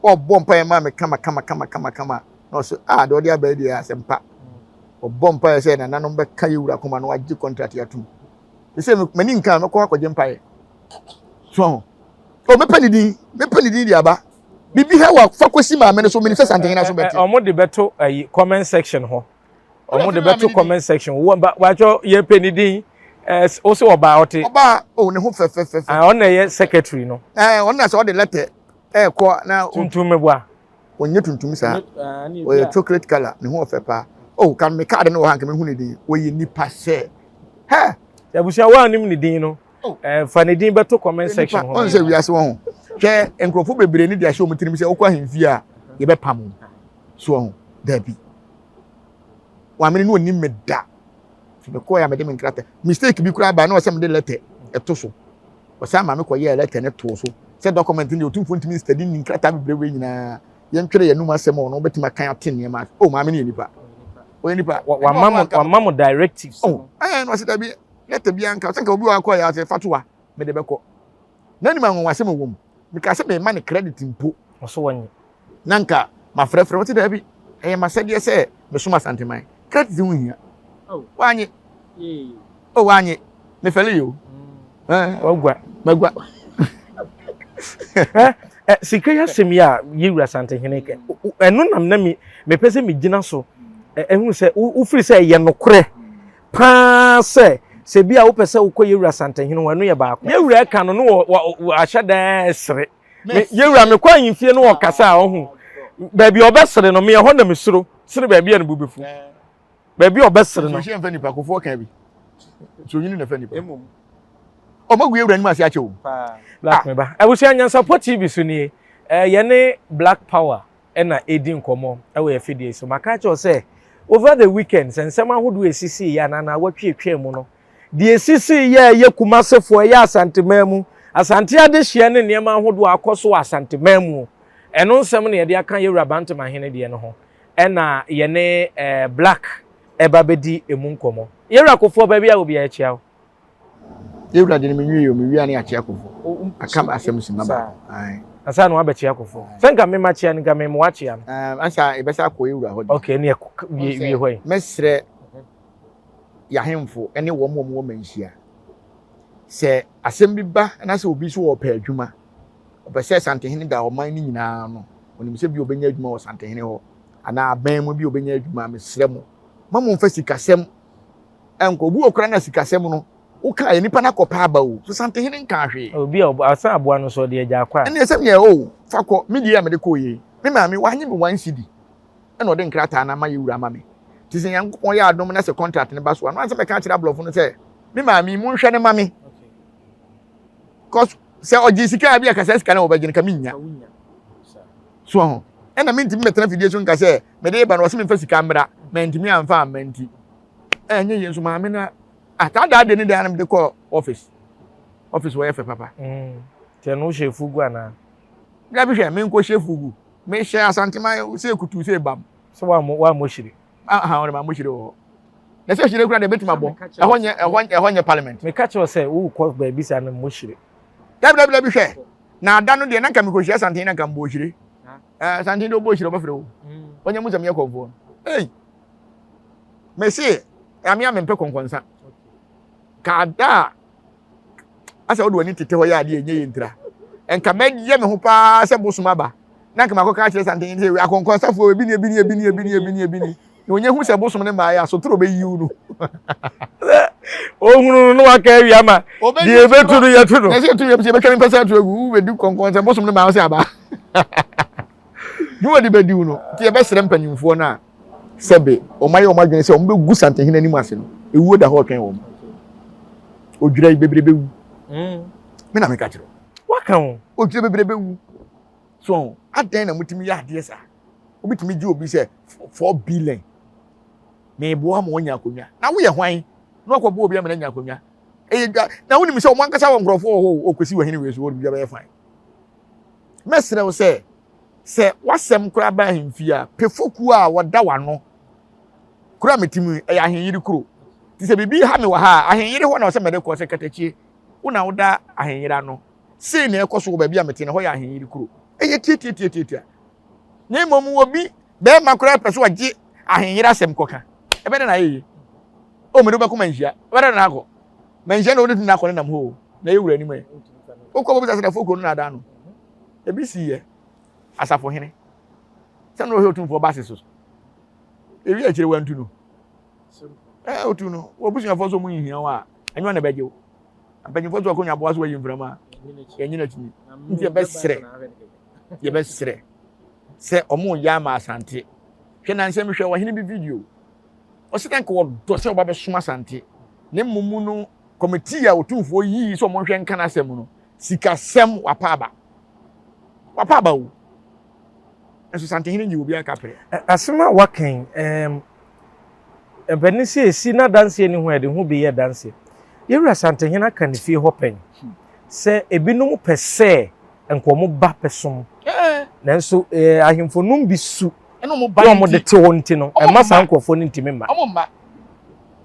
o bo mpa ma me kama no so de odi aba di asempa o bo mpa yo se na nanom be ka yewura kuma no agi contract ya tum se me ni nka me ko akwaje mpa yo so me pani di di aba bibi ha wa fakosi ma me so me ni sesante na so beti omo de beto comment section ho omo de beto comment section wo ba cho ye pani din o se oba ote oba ne ho fe on na ye secretary no on na so de letter ko na tuntum meboa onye tuntum sa o ye chocolate color ne ho fe pa kan me card no han kan me hu ne din o ye nipa se ha ya busia wa nim ne din no fa ne din beto comment section ho on se wiase wo ho hwe enkrofo bebre ni dia hye o mutirim se okwa hemfi a ye be pam so ho dabi wa me ni oni meda so be ko ya me de me nkrata mistake bi kura ba na o se me de letter eto so o sa ma me ko ye letter ne to so se document ni otumfo ntimi study ni nkrata bebre we nyina ye ntwere ye numa asem no betima kan atene ma ma me ni nipa o nipa wa mamo directives no se dabi letter bi anka se nka obi wa ko ya se fatoa me de be ko na ni ma nwa asem wo mu because me man credit mpo so wanyi nanka ma frefre wote da bi ma sade se me suma santeman credit hu hia wanyi wanyi me fele yo magwa sika ya semia yewura sante hene ke eno nam na me pese me gina so ehun se u free se ye nokore pa se bia wo pese wo yewura sante hene wanu ye baako yewura ka no no ahyada sere yewura me kwa yimfie no okasa ho baabi obesere no me ho na mesuro sere baabi ya no bubefu baabi obesere no so hie mfa nipa kofo kan bi so yini na fa nipa o magu yewura ni ma se ache wo black me ba abusia nya support TV so ni ye ne black power na edi nkomo we ye fidie so maka cho say over the weekends and some ahodo esisi ya na watwe mu no de esisi ye kumasefo ye asantemamu asante ade hye ne niam ahodo akoso asantemamu eno nsem ne ye de aka yewura bantama hene de no ho na ye ne black eba bedi emu nkomo yewura kofo ba bia obi ya chia yewura de me nwie me wi ani achia kofo akam asem simaba ai asa no abachia kofo senka me machia nka me mo achia ansa ebesa ko yewura ho okay ne wie hoy mesre ya hemfo ene wo mo manhia se asem bi ba na se obi so wo pa adwuma obese santehene da o man ni nyina no onim se bi obenya adwuma wo santehene ho ana aban mu bi obenya adwuma mesre mo mamo mfa sikasem enko bu okra na sikasem no wo ka ye nipa na kopa aba o so santehene nka hwe obi asa aboa no so de agya kwa ene esem ye o fakọ media me de ko ye me ma me wanye me 1 cedi ene ode nkrata na ma yewura ma me ti se yankopon ya adom na se contract ne ba so no anse me ka kira blofo no se me ma me mu nhwe ne ma me cause se oji sika bia ka se sika na obagine ka minya so ho ena me ntimi metena fidie so nka se me de ba no se me fa sika mra me ntimi amfa amanti enye ye so ma me na ata da de ne da na me de call office where fe papa te no chef gu ana bia bi hwe me nko chef gu me hye asantema se kutu se bam so wa mo shiri aha on ma mo shiri wo na se shiri kura de betima bo ehonye parliament me catch you say wo ko ba bi sa na mo shiri da bi hwe na ada no de na kam ko hye asantema na kam bo shiri asantema do bo shiri ba fere wo onye mu zamye konfo eh me se amia me mpe konkonsa ka da asa wo do ani tete ho ya ade enye yentira enka me ye me ho pa se bosoma ba na kama ko ka kire santen se akonkonsa fo ebi ni onye hu se bosom ne ma ya so tro be yiu no ohunu no wa ka wi ama di ebeturu yeturu na se tu ye be kan pesa tu egu we di konkonsa bosom ne ma se aba you dey be di no ti e be sere mpanyimfo na sebe o maye o madwene se o mbe gu santen hin ani ase no ewu da ho twen wo odwira bebrebe wu me na me ka kire waka wo odwira bebrebe wu so adan na mutimi ya ade sa obitimi ji obi se 4 billion me bo am wonya akonwa na wo ye hwan na akobo obi am na nya akonwa na woni mi se o mankasa wo nkrofo o okwesi wo hene we so wo bi ba ye fine mesre wo se wasem kura ba hemfi a pefoku a woda wano kura metimi e ahenyiri kuro ti se bibi ha me wa ha ahenyiri ho na wo se mede ko se katachie una woda ahenyira no sei na ekoso wo ba bi a meti na ho ya ahenyiri kuro eye tie ne mom wo bi be makura peso agi ahenyira sem koka ebe na ye o me do ba ko manhia ebe na akọ manhia na odin na akọ na ho na ye wura ni me o ko bo bi sa foko no na da no ebi si ye asafo hene se no he otumfo ba seso ewi a kire wantu no otu no wo busu afo so mu hihia wa anyo na beje wo ampanyifo so akonya bo aso wa yimframa ye nyina tini nti ye be sere se omo ya ma asante hwe na nsem hwe wa hene bi video o se tanko wo do se wo ba be soma asante ne mumu no committee a otumfo yi so mo hwe nka na asem no sika sem wapaba wo enso sante hene nyi obi aka pre asema waken benisi esi na danse ni ho ede ho be ye danse yewura sante hene aka ne fie hopen se ebinum pese enkomo ba pesom nanso ahemfo num bi su eno mo ba mo de te wonti no e masa nkofo ni ntimi ma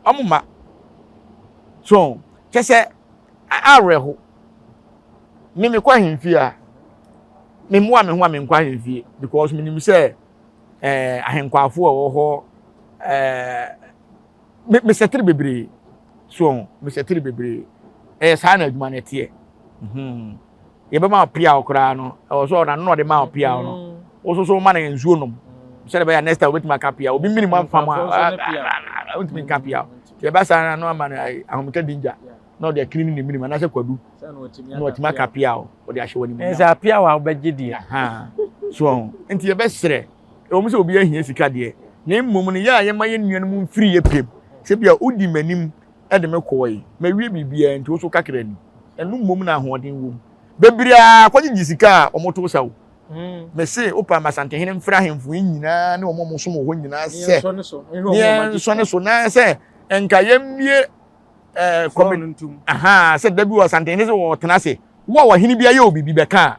amuma so kese areho mimi kwa hemfi a memu a me ho a me nkwa hemfi because minim se ahenkwafo a wo ho me setri bebre so me setri bebre sa na adwuma na tie ye be ma pia okra no o so na no de ma pia no o so ma na nzuo nom se be ya next time wetima ka pia obi minimum fam a wetima ka pia ye ba sa na no ama na ahomka dinja no de cleaning ni minimum na se kwadu no wetima ka pia o de ahye woni mu za pia wa obegye die so enti ye be sere o mu se obi ahia sika de na mmom ne ya ye ma ye nuanum mfiri ye pem se bia odi manim e de me koyi ma wie bibia enti o so kakra ni enu mmom na ahoden wo bebria kwagye sika omoto sawo me se opa masante hene mfra hemfu nyina ne omo som ho nyina se so ne so na se enka yemie komentum se dabi wo sante hene se wo tena se wo hene bia ye obibi beka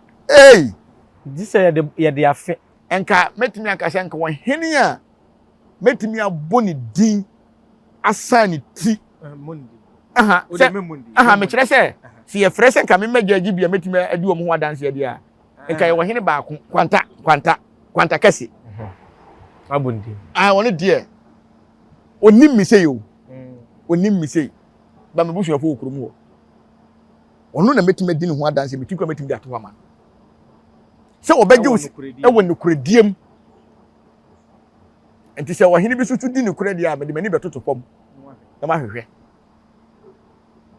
dise ye de afe enka metimi aka se enka wo hene a metimi aboni din asani ti mundi me kire se si ye frese enka me magyaji bia metimi adi wo ho adanse dia enka ye wo hene ba kwanta kase abundi woni die onim mi sei o onim mi sei ba me busu afo okurum wo ono na metimi adi ne ho adanse metimi kwa metimi ato ama se obegye wo e wo nukurediem enti se wo hene bi sutu di nukuredi a me de mani betoto pom na ma hwehwe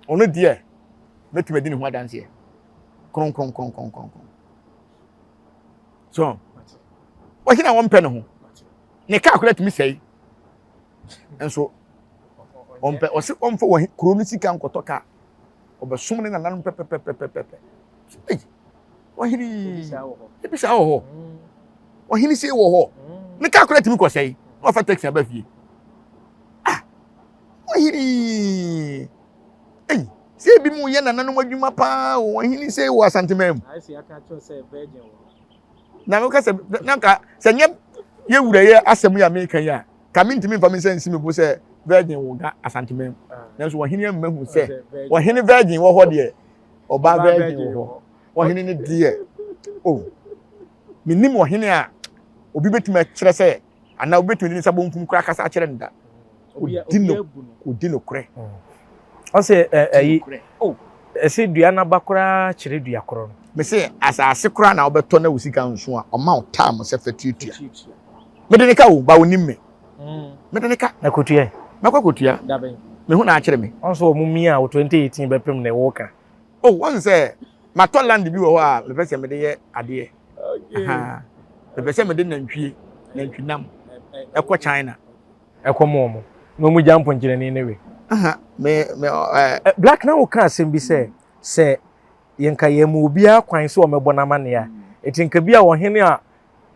ono die metimi adi ne ho adanse kron so what na won pen ho ne calculate mi sei enso on pe o se on fo kuro mi sika nkoto ka obesom ne nanan pepepepepepe wahiri ebisa ho wahiri sei wo ho ne calculate mi ko sei o fa taxi aba fie wahiri mu ye nananom adwuma pa wo hini sei wo asantemam I see aka cho say virgin wo na me ka se nanka se nye ye wura ye asem ya me kan ya ka me ntimi mfa me sense me bo se virgin wo ga asantemam na so wo hini mahu se wo hini virgin wo ho de oba virgin wo wo hini ne de oh minim wo hini a obi betuma kire se ana obi betuma ni sabo nkum kura kasa kire nda odi no kure o se oh ese dua na bakora kire dua koro me se asase kura na obeto na wusika nso a oma time se fatutua me de ne ka wo ba wonim me me de ne ka na kotua makokotua da ben me hu na akire me onso mu mi a 2018 bepem na wo ka oh won se mato land bi wo ho a me pese me de ye ade aha me pese me de nantwinam ekọ China ekọ mo no mu jampo nkire ni newe aha me black na wo ka asem bi se yenka yemu obi akwan so o mebo na mane ya etinka bi a wo hene a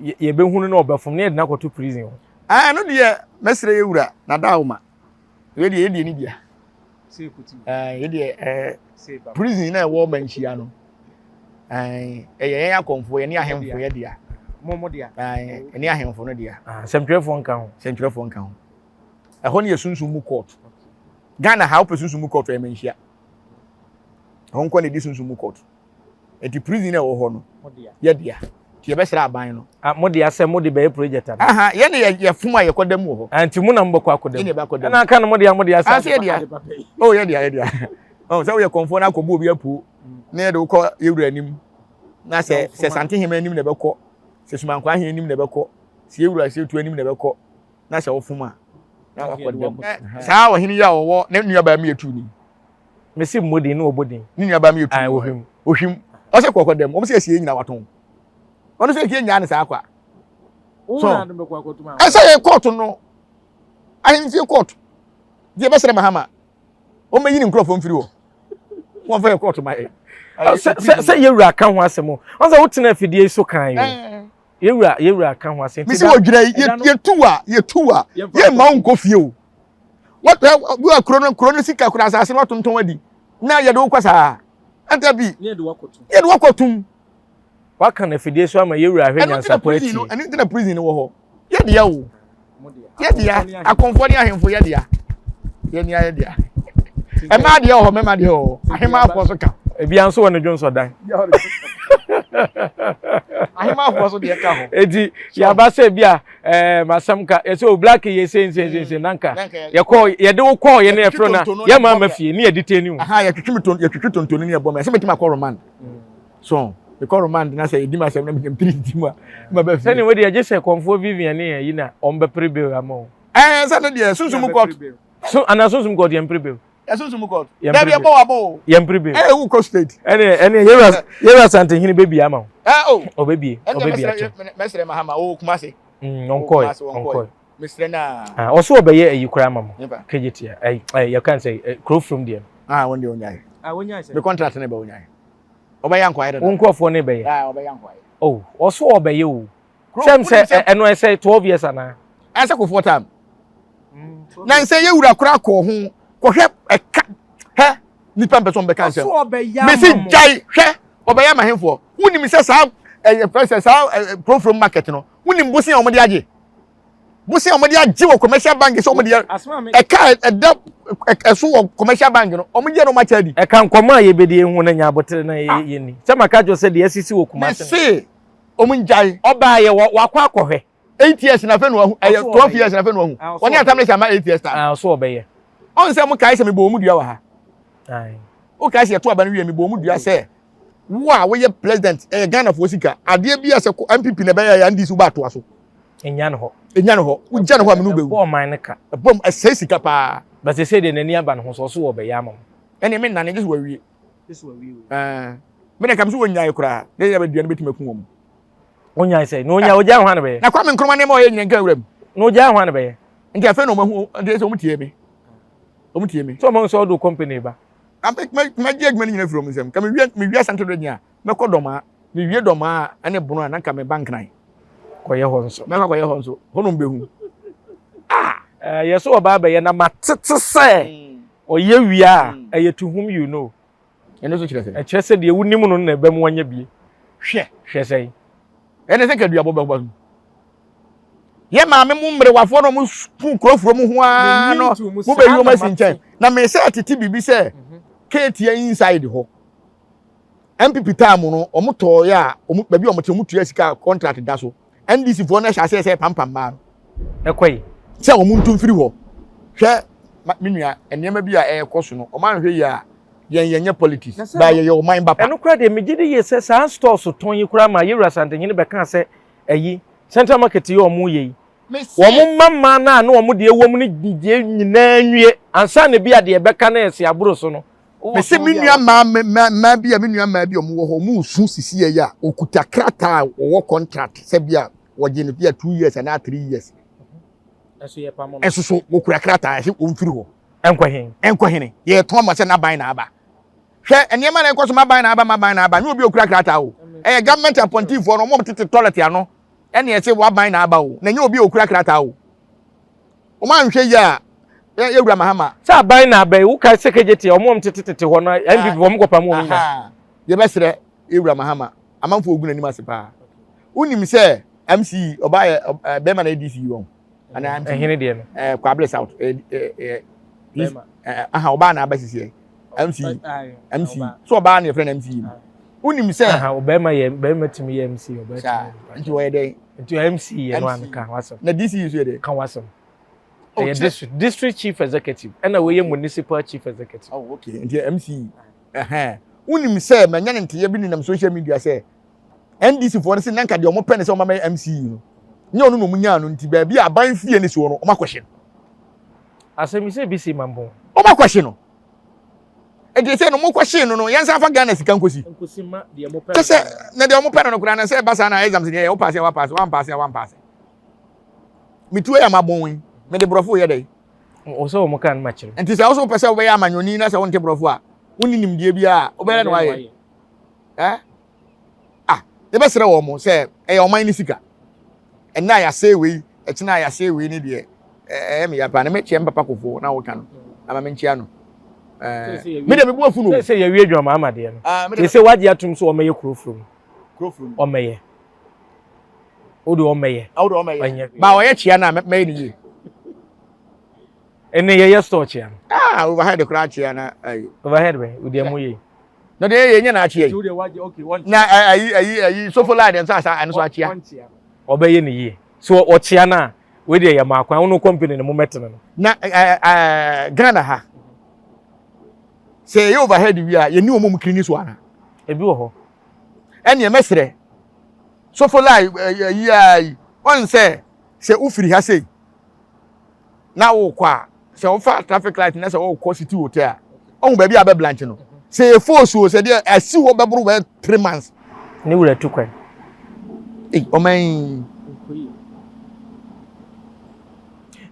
ye behunu na obefom na ye na kwato prison ah no de mesre ye wura na dauma ye de ni bia se kuti ye de prison na wo manchia no ye akonfo ye ni ahemfo ye dia momo dia ni ahemfo no dia semtwefo nka ho eho ne yesunsun mu court Ghana how pesunsun mu court e manchia hon ko ne di sunsun mu court enti prison na wo ho no ye dia ti ye be sra aban no mo dia se mo de be project ana aha ye ne ye fuma ye kodam wo ho anti mu na mbakọ akodam na aka no mo dia se oh ye dia oh so ye konfo na akobo obi apu na ye de ko ye wura nim na se sante hema anim na be ko se sumankwa ahen anim na be ko se ye wura se tu anim na be ko na se wo fuma na akodam saa wo hini ya wo na nua ba me etu ni mesi mmodi na obodi ni nua ba me etu ai wohim o se kokodam o se asie nyina waton ono se kie nya ne saa kwa so na do kwa kotuma asa ye court no ahen fi court die be sere mahama o me yini nkrofo mfiri wo won fa ye court ma se yewura ka ho asemo on se wotena afidie so kan yo yewura ka ho asemo mi se wo dwira ye tuwa ye ma won ko fie o what we are krono sika kura asase no tonton wadi na ye do kwasa anta bi ye do wakotum waka na afidie so ama yewura ahwenya sapoti ani ntina prison wo ho ye dia wo ye dia akonfo ni ahemfo ye dia ye ni ye dia e ma dia ho me ma dia ho ahema afo so ka ebi anso wona dwonso dan ahema afo so de ka ho edi ya ba se bia masam ka ye so black ye sense nanka ye de wo call ye na ye fro na ye ma mafie ni ye deteni wo aha ye twetwe tontoni ni ye bom ye se metima call remand so the call remand na say edima sem na metem 3 dima ma ba fi se ni we de ye se konfo Vivian ni ye na on be prebe amo se no de sunsun court so ana sunsun court ye prebe sunsun court da bi e bo abo ye prebe wu coast state ene ye sante hini baby ama o baby mesre mahama o kumase onkoi mesre na oso obeye ayi kura ama mo kejetia you can say crow from there won de onyai wonyai say the contract ne ba onyai obeye ankwai da onkofo ne beye obeye ankwai oso obeye o sem say eno say 12 years ana asa ko for time na say ye wura kura ko ho ko hwe eka he nipa mbeso mbeka nsem mesi jai hwe obeye ma hemfo woni mi se sa process from market no woni mbusi a omode age busi a omode age wo commercial bank so omode eka eda eso wo commercial bank no omode no macha di eka nkomo a ye bedi hu na nya abotere na ye ni se maka jo se de asisi wo kuma se omunjai oba ye wakwa akohwe 8 years na fe no 12 years na fe no woni atamle se ma 8 years ta so obeye on se mo kai se me bo mu dua wa ha ai o kai se to aba no wi me bo mu dua se wo a we president Ghana for sika ade bia se MPP na be ya ndi su ba to aso enya no ho wo gya no ho amenu be bo man ne ka bom ase sika pa ba se se de nani aba no ho so wo be ya ma ene me nane jesu wawie me ne kam so wonyae kura de ya be dua no betima ku wom wonyae sei no nya ogya ho na be na kwa me nkroma ne ma o ye nyenka wuram no ogya ho na be nka fe no mahu de se omutie me so mo so do company ba ma je agmani nyina from nsem ka me wi asante do nya me ko doma me wi doma ane bunu na ka me bank nan ko ye ho nso me ko ye ho nso hono mbehu ye so oba ba ye na matete se o ye wi a ye to whom you know ene so kyerɛ sɛ e kyerɛ sɛ de wunim no na ebe mu wanya bie hwɛ sɛ ene sɛ kadua bɔbɔ ye maame mu mmerewafo no mu kurofuro mu ho a no mu be yi o masi nkyɛn na me sɛ atete bibi sɛ ketia inside ho MPP time no omo toye a omo ba bi omo te omo tua sika contract da so NDC fo na hya sɛ pampam ma no ekɔyi sɛ omo ntum firi hɔ hwɛ menua enema bi a ɛkɔ so no omo anhwɛ yi a yenye politics ba ye o man bapa ɛno kura de megide ye sɛ saa store so ton yi kura ma yewura santenye be kan sɛ ayi central market yi omo ye omo mamma na omo de ewom ni gye nyina nwie ansa ne bi ade bɛka na ɛse aburo so no me se menua ma bi a menua ma bi omo wo ho mu su sisi ye ya okuta krata wo contract se bi a wo gye ne bi a 2 years and 3 years eso ye pamom eso so wo kura krata se o mfiri ho enkɔhen ye ton ma se na ban na aba hwɛ enema na enkoso ma ban na aba ne obi okura krata o government appointee for no mo tete toilet ano ene ye se wa ban na aba o na nye obi okura krata o ma nhwɛ ya ewura mahama sa ban na aba wo ka sekejeti omom tete ho no MPP wo mkopa mo nya ye besere ewura mahama amanfo ogun anim ase pa unim se MC oba be ma na ADC won ana MC ehene de no Kwable South oba na aba sisi MC so oba na friend MC unim se oba ma ye be matimi ye MC oba nti wo ye dey nti MC ye no an kan wasam na DC so ye dey kan wasam district chief executive and we municipal chief executive. Oh, okay. And the MC. Unim say manya nte bi ninam social media say NDC for say nanka de omo pen say omo ma MC no. Nya onu no munya no nti ba bi aban fie ni so no omo kwehye. Asemi say BC mambo. Omo kwehye no. E dey say no mo kwehye no yansa fa Ghana sika nkosi. Nkosi ma de omo pen. Say na de omo pen no kura na say basa na exams ni e o pass one pass. Mitu ya mabon me de brofo ye dey o so mo kan match enti say also pese we ya amanyoni na say won te brofo a woni nimdie bia obere no waye e be sere wo mo say e oman ni sika na ya say we e kina ya say we ni de me ya pa na me chie papa kofo na wo kan ama me nchia no me de me bu afu no say ya wie adwuma amade no te say waje atum so o meye krofrom o meye o do o meye ba wo ye chia na me ni ye ene ye store chia overhead kura chia na overhead we udi amuye no de ye nya na chia you de waje okay one na ayi so for line nsa anu so achia obeye ne ye so o chia na we de ye makwan wono company ne mo metene no na Ghana ha say overhead wi a ye ni o mom klini so ana ebi wo ho ene ye mesre so for line ayi on say ufiri ha say na wo kwa se wo fa traffic light na se wo ko city hotel on ba bia be blanche no se force o se dia asi wo be buru we 3 months ni wura tukwan o man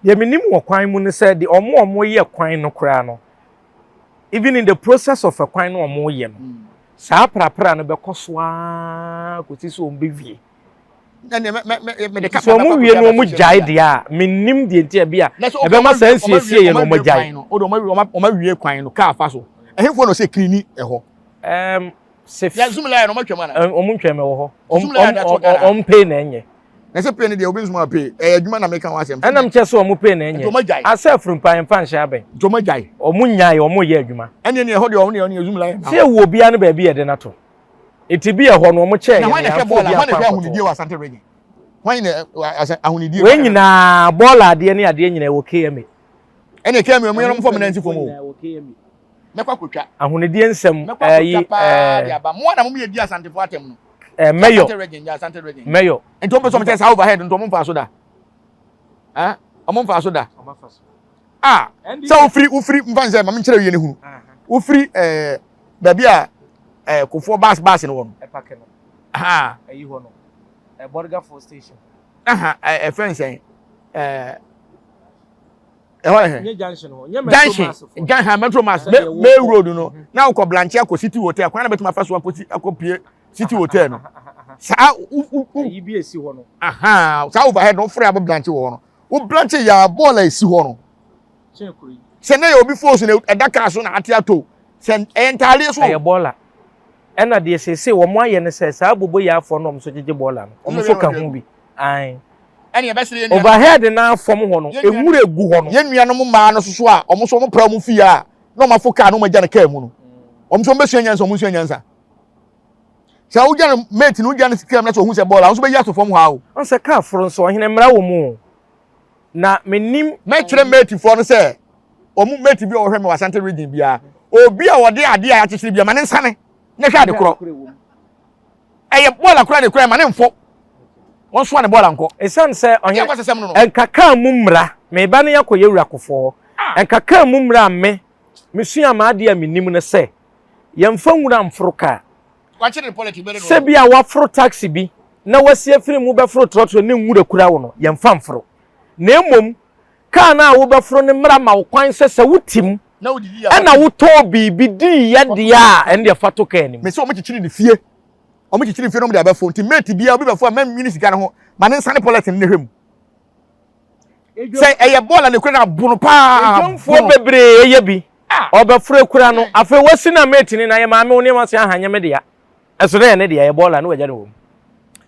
ye minim wo kwan mu ne se de omo ye kwan no kra no even in the process of a kwan no omo ye no saa prapra no be kosoa ko ti so mbe vie na me de so mo wie no mo jai dia minim de ntia bia e be ma sansiesie ye no mo jai o do ma wie kwan no ka fa so ehefo no se klini eho se ya zoom line no ma twema na o mo twema wo ho o pay na enye na se pay ne de obi zoom pay adwuma na me kan wa sem enam che so o mo pay na enye asa from pan fan sha ben to ma jai o mo nyai o mo ye adwuma ene ne eho de o ne zoom line se wo bia no ba bia de na to etibi eho no mo che na wan na hwe ball na wan na hwe ahunidie wa Asante Reggae wan na ahunidie we nyina ball ade ne ade nyina wo KMA ene KMA mo yero fo me nanti fo mo me kwa kwatwa ahunidie nsem ya ba mo na mo ye di Asante fo atem no mayo Asante Reggae mayo ento mo so mo tell say overhead ento mo mfa so da mo mfa so da so ufri mfa nse ma me kire wie ne hunu ufri da bia kofo bus no won epake no ayi ho no Borga for station friends nye junction ho nye metro mass May road no na uko Blanche ko city hotel kwana betuma fa so akopie city hotel no sa yi bi esi ho no sa overhead no free abo Blanche ho no wo Blanche ya ball esi ho no chenkuri se na ye obi force na edaka so na ate ato Sen entire so. Aye baller. Ɛna de sese wo mo aye ne se saa bobo ya afọ no so gege baller no. Omo so ka ho bi. Ai. Ɛne yɛbɛsere yɛn. Overhead na afom ho no. Ewure egu ho no. Yɛn nua no mo maa no so a ɔmo so ɔmo pra mo fie a na ɔmo afo car no ɔmo gya ne car mu no. Ɔmo so ɔmo besua nyansa ɔmo sua nyansa. Sa wo gya no mate no gya ne sikam na so hu se baller, ɔmo so be yi asofom ha o. On se car foro so ohene mra wo mu. Na menim me kire mate fo no se ɔmo mate bi ɔhwɛ me wasante region bia obi a wɔde ade a akyekyere bia ma ne nsane ne hwɛ ade korɔ ɛyɛ baller kora de kora ma ne mfo wɔn so ne baller nkɔ esan se ohene enkaka mu mra me ba ne yakɔ yewura kofo enkaka mu mra me sua ma ade a menim ne se yemfa nwura mforo ka wakyere politics be no se bia waforo taxi bi na wasi afiri mu be foro trotro ne nwura kura wo no yemfa mforo na emom ka na wo be foro ne mra ma wo kwan se wutim na wo didi ya na wo to bibi di ye de a ende fato ka anim me se omo kyikyiri ne fie omo kyikyiri fie no mo de abefo nti mate bia obi befo ma ministry ga ne ho ma ne nsane politics ne hwem say eye baller ne kura na bunu pa fo bebre eye bi obeforo kura no afa wasi na mate ni na ye ma me wo ne ma se ahanye me de ya eso na ne de ya baller no waja de wo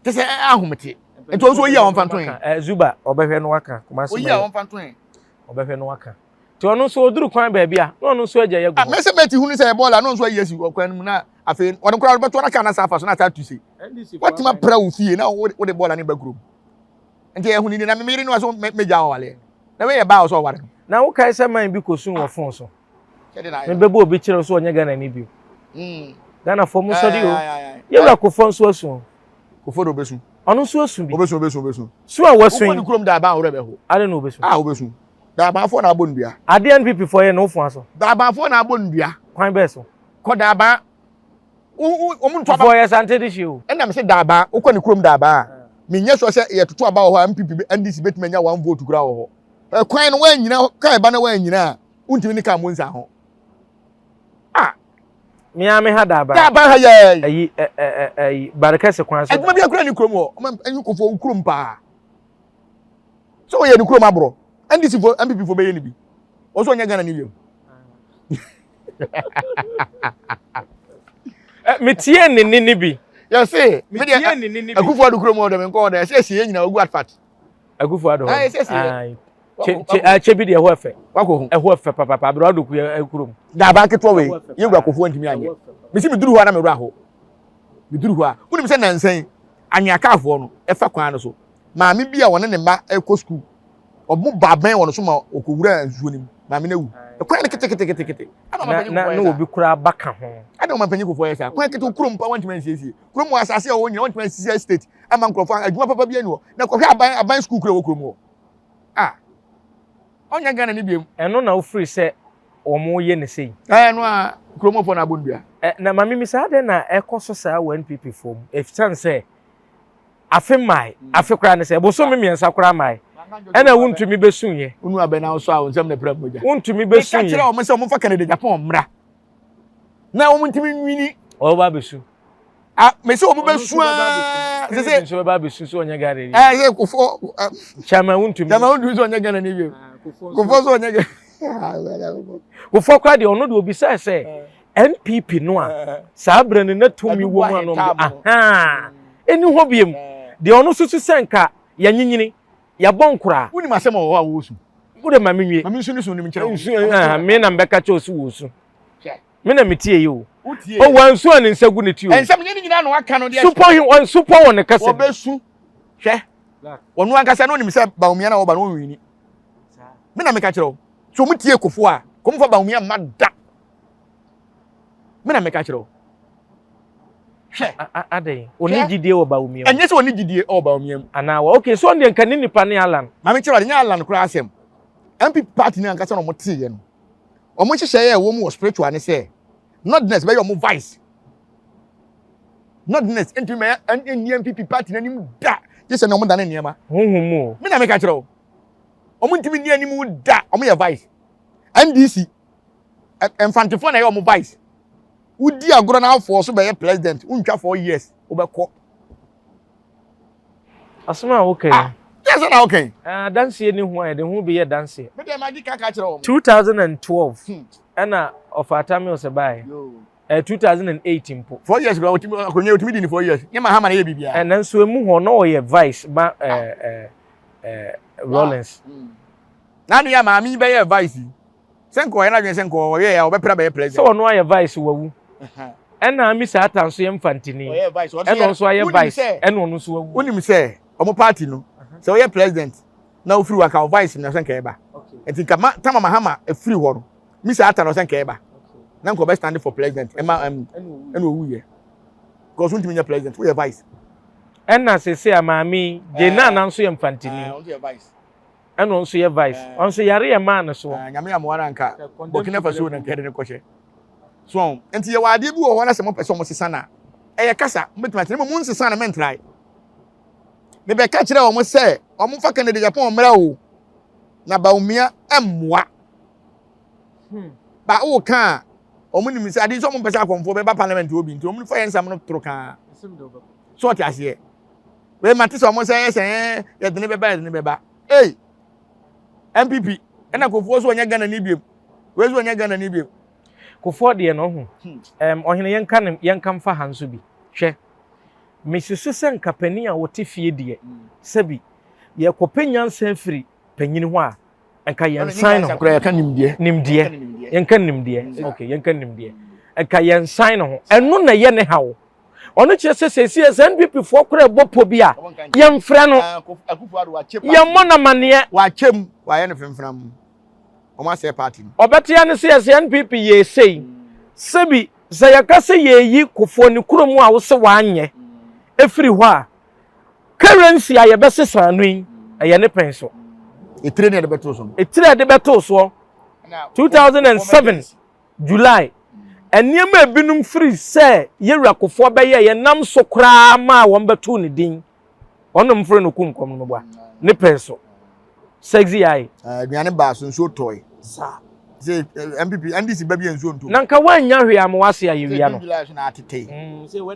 te se ahomete enti o so yi a won fanton Zuba obehwe no waka kuma se o yi a won fanton obehwe no waka ti ono so oduru kwan ba bia na ono so agya yagu me se mate hu ni se baller no so yi asi kwan mu na afa won kura beto na ka na safa so na ta tu se watima pra wo fie na wo de baller ne bagrom enti e hu ni na me miri no so meja wale na we ye ba so wale na wo kai se man bi kosun wo fon so me bebo obi kire so onye Ghana ni bi Ghana fo mu so di o yewura ko fon so asun ko fo do besun ono so asun bi obesun so a wasun ko ni kurom da ba wo re be ho ade no obesun obesun da ba fo na abon dua ade NPP fo ye no fon aso da ba fo na abon dua kwan be so ko da ba o mu nto fo ye sante di shi o na me se da ba wo ko ni kurom da ba me nya so se ye toto aba wo ho MPP NDC betima nya 1 vote kura wo ho kwan no wa nyina ka ba na wa nyina untimi ni ka mo nsa ho mi ame ha da ba ha ye ayi baraka se kwan so aduma bia kura ni kurom ho anyu kofo kurom pa so ye ni kurom abro NDC fo MPP fo be ye ni bi o so nya Ghana ni wiem me tie ni bi you see me tie ni bi akufo adu kurom ho de me nko de se ye nyina ogu atfat akufo adu ai chebi de ho efe wako ho efe papa abro adu ku kurom da ba ketwo we ye gura kofo ntimi anye me si me duru ho na me wura ho me duru ho a woni me se nansan anyaka afo no efa kwan no so ma me bia wona ne ma eko school obu baban wono so ma okowura anzuo nim ma me na wu kwan ne kete na obi kura baka ho ada ma panyi kofo yesa kwan kete kurom pa wantimi ansiesie kurom wa asase a wo nyina wantimi ansiesie state ama nkrofo adwuma papa bia ni wo na kohwe aban school kura wo kurom wo onya Ghana ni biem eno na wo free se omo ye ne sei no a kromofo na abondua na mami mi sa de na ekoso sa 1 NPP fom if chance say afi mai afi kra ne se bo so memiensa kra mai ena wuntumi besun ye unu abena so a nsem na pra moja wuntumi besun ye ka kire o mo se mo fa Canada Japan mra na o muntimi nwini o ba besu me se o mo besu se se ba besu so onya Ghana ni ye kofo chama wuntumi so onya Ghana ni bi kofo so onya kofo kwa de ono de obi se NPP no a sabra ne na tumi wo mu anom aha eni ho biem de ono susu senka yanyinyini ya bonkura woni masem wo ha wo su bude ma menwie ma mensu ni so ni mkire me na mbeka che osu wo su me na metie yo o wansu ani nsagu ne tio ensem nye nyina no aka no de super won kase wo besu hwe wonu ankasa no ni se baumia na wo ba no nwini me na meka kire so mutie kofo a komfa baumia mada me na meka kire ade oni gidie wo baumia enye se oni gidie o baumia ana wa okay so ndie nkani nipa ne Alan ma me kire nya Alan kura asem MP party ni ankasa no mo tie no o mo hyehyɛ ye wo mu spiritual ne se notness be yo mo vice notness enti me eni MPP party na nim da je se na mo da na niema honhom me na meka kire o mo ntimi ni anim da o mo ye vice NDC Mfantifo na ye o mo vice udi agoro na afọ so be president untwa 4 years obekọ asoma okay yes na okay dance ni ho de ho bi ye dance me dey ma di kaka kire o 2012 ana of Atami Osabai. 2018 po. 4 years ago, akonya otimi di ni 4 years. Nye Mahama na ye bibia. And then so emu ho no ye vice ba Rollins. Na no ya maami be ye vice. Senko ye na dwen senko ye ya obepra be president. So no ye vice wawu. Na mi sa atan so ye mfantini. Ye vice. And so ye vice. And no so wawu. Unim say omo party no. So ye president. Na ofiri waka vice na senka ye ba. Okay. Etinka tama Mahama e free ho no. Mi sa atan no senka ye ba. Na nko be stand for president eno owu ye because won timinya president we vice na sese amami je na nso ye mfantini on ye vice eno nso ye vice onso yare ye man so nyame amwara nka Burkina Faso na nkede ne kwhye so enti ye wade bi wo ho na se mo pese mo sesa na eye kasa metima tene mo nsesa na mentrai me be ka kire wo mo se o mo fa Canada Japan mra o na baumia emwa ba o kan omunim se ade so mo pese akonfo be ba parliament obi nti omunim fa yensam no troka so ti ase we mate so mo se ye de ne beba eh MPP ena kofo so onya Ghana ni biem we so onya Ghana ni biem kofo de no ho ohene yenka mfa hanso bi hwe mesisu se nkapani a wote fie de sebi ye kopenya san firi panyini ho a enka yensan no kura yaka nimdie yenka nimdie okay yenka nimdie enka yensan no eno na ye ne hawo ono che sesi NPP fo kura bopo bi a yemfrɛ no Akufo-Addo wa chep yemmo na mane wa chem wa ye ne femfram o ma say party obetia ne se NPP ye sei sebi zayaka se ye yi kofo ni kuromu a wo se wa anye efiri ho a currency a ye besesa no yi ye ne penso etire ne de beto so etire de beto so 2007 July eniema ebinum free say yewura kofo be ye nam so kra ma won beto ne din onom free no kunkom no bua ne penso sexy ai aduane ba so nso toy sa say MPP NDC ba bi enso nto nanka wanya hwe am wase ayewia no na atete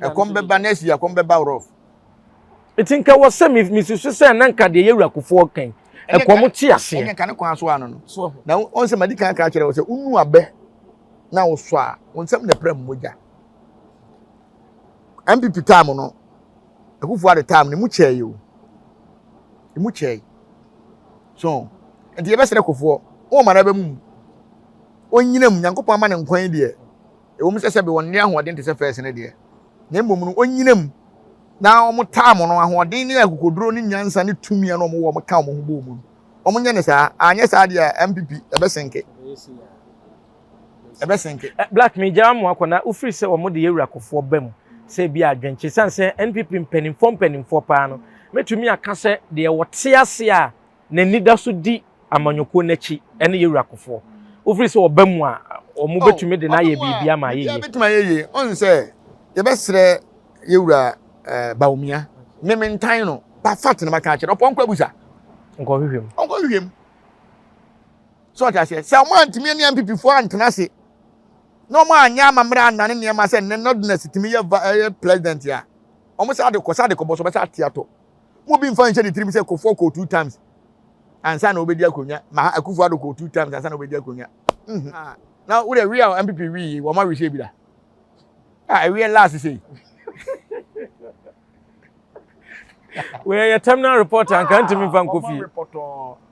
e kom be ba next year kom be ba rough etinka wo se misusu se nanka de yewura kofo kan e kom ti ase enye kan kwan so ano no na on se madika ka kire wo se unu abe na wo so a on se na prem moja MPP time no Akufo-Addo time ni mu cheye o mu cheye so enti ye besere kofo o mara ba mu onyinam Nyankopon ama ne nkwan de e wo mu sese be wonne ahoden te se first ne de na mbom no onyinam na omo time no ahoden ne akokoduro ne nyansa ne tumi na omo wo mo ka omo ho bo mu omo nye ne sa anye sa de MPP e besenke Black me jam akona ufiri se omo de yewura kofo bam se bia adwenche sanse NPP mpanimfo pa no metumi aka se de wote ase a nani da so di amanyoko nachi ene yewura kofo ufiri se obam a omo betumi de na ye bibia ma ye betuma ye on se ye besre yewura baumia mementan no ba fat na maka kire opon kwa busa onko hwehwem so ta se mo antimi ne MPP fo antena se no ma anya mamra anane ne ma se ne nodness timi ye president ya omo sa de ko boso be sa tiato mo bi mfa nche de trim se ko 4 ko 2 times ansa na obedi akonya ma Akufo-Addo ko 2 times ansa na obedi akonya now we the real MPP we wo ma we she bi da I realize say we are terminal reporter and can't me fan coffee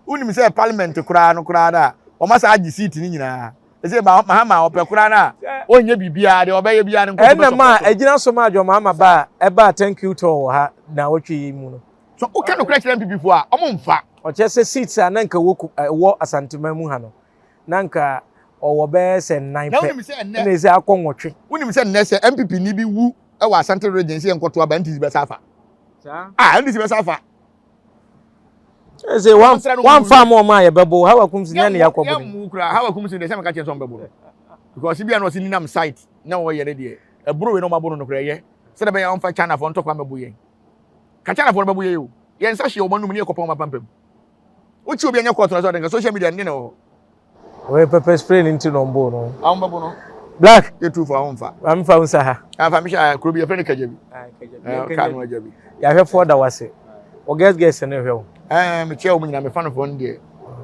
unim say parliament kura da o ma sa agi seat ni nyina say Mahama opekura na onye bibia de obeye bia ne nko na ma agina so ma adwo Mahama ba e ba thank you to ha na wotwe mu no so o ka no kra kira MPP fo a o mo mfa o che se seats a nanka wo asantema mu ha no nanka o wo be se 9 pe na se akonwotwe unim se nne se MPP ni bi wu e wa Asante Regency enkoto aba ntizi be safa ntizi be safa say one farm o ma ye bebo how akumsi na yakobo ya mu kura how akumsi de se me ka che so bebo because bia no si ninam site na wo ye de e bro we no mabo no kura ye se de be ya on fa China fo on to kwa mebo ye ka China fo mebo ye o ye nsa hye o manum ne ekopon mapampam o chi obi anya court na so de social media ne no we pepper spray into no mbo no am bebo no Black ye tu for on fa am fa unsa ha fa mi sha kuro bi ye friend kajabi ka no ajabi ya hwe for da wase o guess ne hwe o me che o munyina me fan fo ndie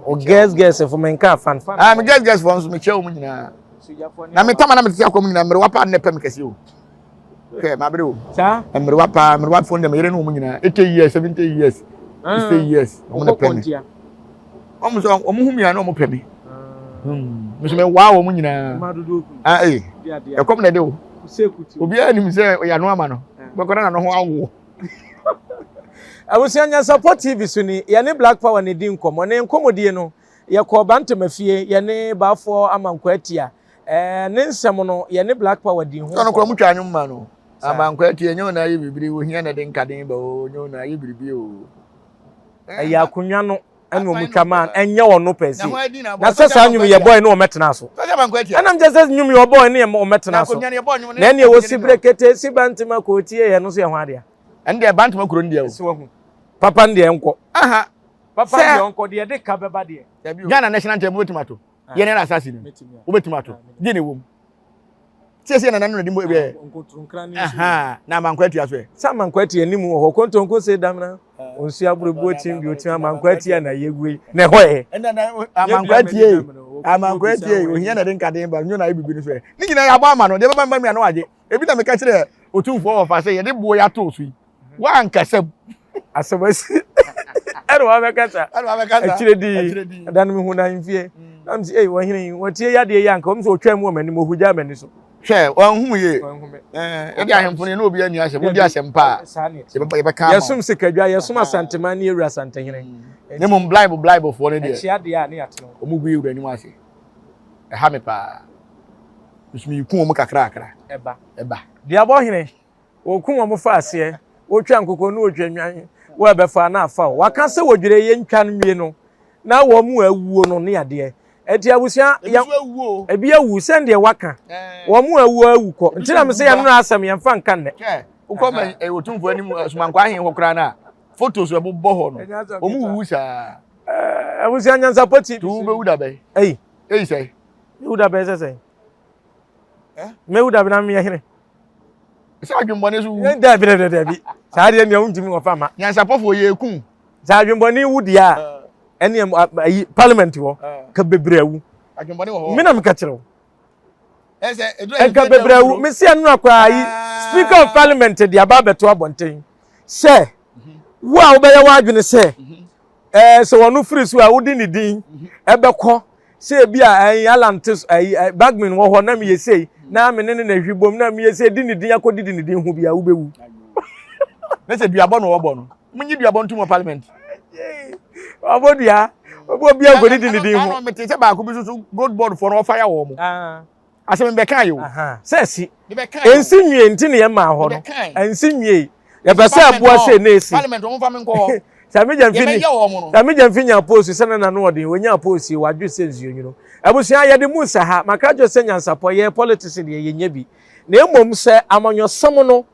o guess for men ka fan me guess for me che o munyina na me tama na me tia kom nyina mere wapa na pem kese o okay ma bere o sa mere wapa phone de mere no mu nyina 80 years 70 years 60 years o na pem o mu so o mu hu ya na o mu pem me so me wa o mu nyina eh e kom na de o obi anim se ya no ama no bekora na no ho awo Abusianya Support TV so ni ye ne Black Power ne di nkomo ne nkomodie no ye ko bantamafie ye ne baafo amankwatia ne nsem no ye ne Black Power di ho no ko mu twa anwum ma no amankwatia nyo na ye bibiri wo hia na de nkaden ba o nyo na ye bibiri o ya kunwa no eno mu twama enye wono pesi na sesa anwum ye boy ne o metena so anam je sesa anwum ye boy ne o metena so na ne wo sibrekete sibantima ko tie ye no so ye ho ade ande bantu makuro ndi e wo papa ndi enko aha papa ndi enko de de ka beba de Ghana national team tomato ye ne assassin wo tomato di ne wom tie na nanu na dimbo ebe aha na mankwati aso e sa mankwati animu ho kontonko se damna onsu abrobo tim bi otim mankwati na yegwe ne ho e mankwati e ohia na de nkaden ba nyo na ibibi no so e ni nyina ya ba ama no de beba mba mi ano age ebi na me ka kire otumfo ofa se ye de bo ya to so yi wa nkasa asabasi ero abekasa akire di dan mi hu na mfie am si eh wohine wotie ya de ya nka om so otwa mu amani mo huja amani so hwe wan hu ye e di ahemfo ne no obi anu ahye mo di asempa e be ka yesum sikadwa yesum asantema ne ewura santehene ne mo blibe fo ne de chia de ya ne atno omu gu ewura ni mu ase e ha me pa usumi ku omu kakra eba dia bohine okun omu fa ase otwa nkoko no otwa nwan wo be fa na afa waka se wodwire ye ntwan nwie no na wo mu awuo no ne ade eti abusia ya ebi awu sende waka wo mu awu ko ntina me se ya no asem ye mfa nka nne ukọ ma otumfo anim sumankwa ahen hokra na photos we bo ho no omu wu sa abusia nya Support TV tu be wuda be say wuda be say me wuda be na me yehire sa adwumbone so wu Dabi sa de ne unjimi wo fama nya sapofo ye kun sa adwumbone wudi a ene parliament wo ka bebrewu adwumbone wo me na me ka kirewo ese ka bebrewu me se anu akwa yi speaker of parliament de aba beto abonten se wo a wo be ya wadwene se so wonu free so a wodi ni din ebekọ se bia alantis bagman wo ho na me yesei na me ne na hwibom na me yesei di ni din akodi di ni din hu bia wo bewu na se duabọ no wo bọ no munyi duabọ ntu mo parliament obodia bia akodi di ni din hu na me te se ba ko bi so gold board for no fire wo mo asem be kan yo sesi ensi nwie nti ne ye ma ho no ensi nwie ye be se aboa se na esi parliament wo fa me nko Samija mfinya post sana na no odin wonya post wadwu senzi onwuro abusua ye de musa ha makajo senya sapo ye politics de ye nya bi na emom se amanyosam no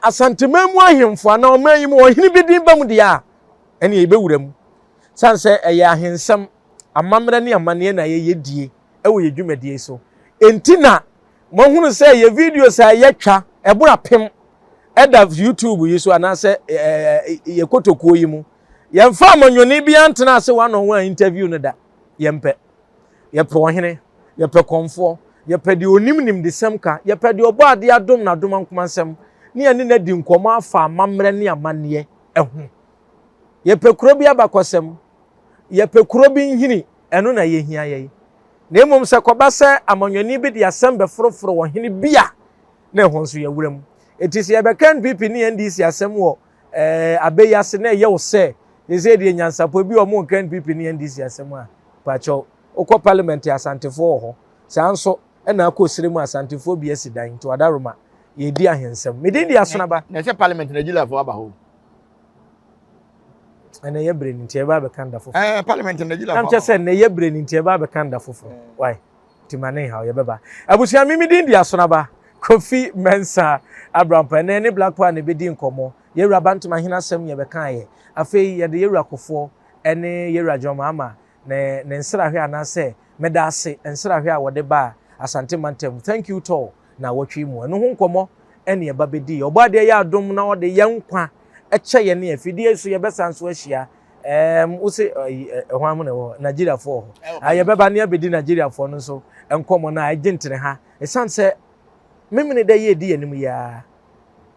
asantemamu ahemfo na omanyi ohini bidin bam de a ene ye bewuram sanse ye ahensam amamra ne amane na ye die ewo ye dwumadie so entina mo hunu se ye video sa ye twa ebura pem eda YouTube yi so anase ye kotokuo yi mu ye mfa amanyoni bia ntena ase one on one interview no da ye mpe ye pe ohene ye pe konfo ye pe de onimnim de semka ye pe de obo ade adom na dom ankomansem ne ye ne na di nkomo afa amamre ne amane ehu ye pe kuro bia bakosem ye pe kuro bi nhini eno na ye hia ye na emom se koba se amanyoni bi de asem be foroforo wo hene bia na ehon so ye wuram etisi ebekan PP ni NDC asem wo abeyase na ye wo se eze de nyansapo bi o mo kan PP ni NDC asem a pacho okọ parliament asantefo ho sanso na akosire mu asantefo bi asidan to adaroma ye di ahensem medin di asona ba na se parliament na jila fo aba ho na ye bre ni tie ba be kanda fofo parliament na jila fo am chese na ye bre ni tie ba be kanda fofo why timane ha ye beba abusia medin di asona ba Kofi Mensa Abraham Pene ne Black Power ne bedi nkomo yewura bantuma hina asem ye beka ye afei ye de yewura kofo ene yewura joma ama ne nsira hwe anase medase nsira hwe a wode ba asante mantem thank you to na wotwe mu eno ho nkomo ene ye ba bedi ye obade ye adom na wode ye nkwa eche ye ne afidie so ye besanso ahia wo se ho am na wo Nigeria for aye beba ne abedi Nigeria for no so enkomo na agentene ha esan se memene da ye di anim ya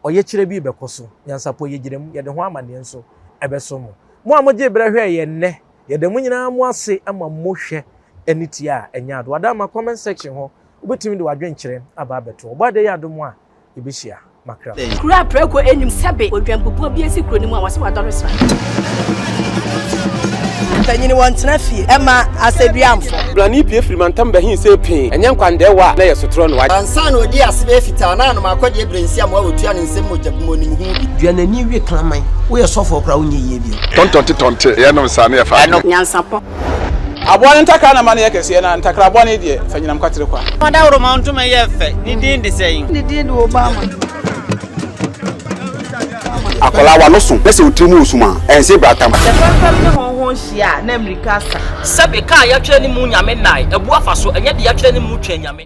oye kire bi bekoso nyansapo ye girem ye de ho amane nso ebeso mo amoje bra hwe ye nne ye de munyina mo ase ama mo hwe eniti a enya do wada ma comment section ho obetimi de wadwen kire aba beto obade ya do mo a ebehia makra kura preko enim sebe odwampopo bi esi kro ni mu a wase wadore sra tanyini wantena fie ema aseduamfo blani pie frimantam be hin se pin enye nkwande wa na yesotro no wa ansa na odi asebe fita na no makode ebrensi am wa otua ne nsem mojabmo ni mu bi duanani wie klaman wo ye sofo kra wonye yie bi tontonte ye no nsa na ye fa nyansapo aboa ntaka na mane yakese na ntakra aboa ne de fanyinam kwatere kwa oda woro ma ntoma ye fe ni din de sayin ni din de Obama akola wa no so pese otimu usuma ense bratam the family ne honhon hia na America sa sebe ka ya twere ni mu nyame nai ebu afa so enye de ya twere ni mu twa nyame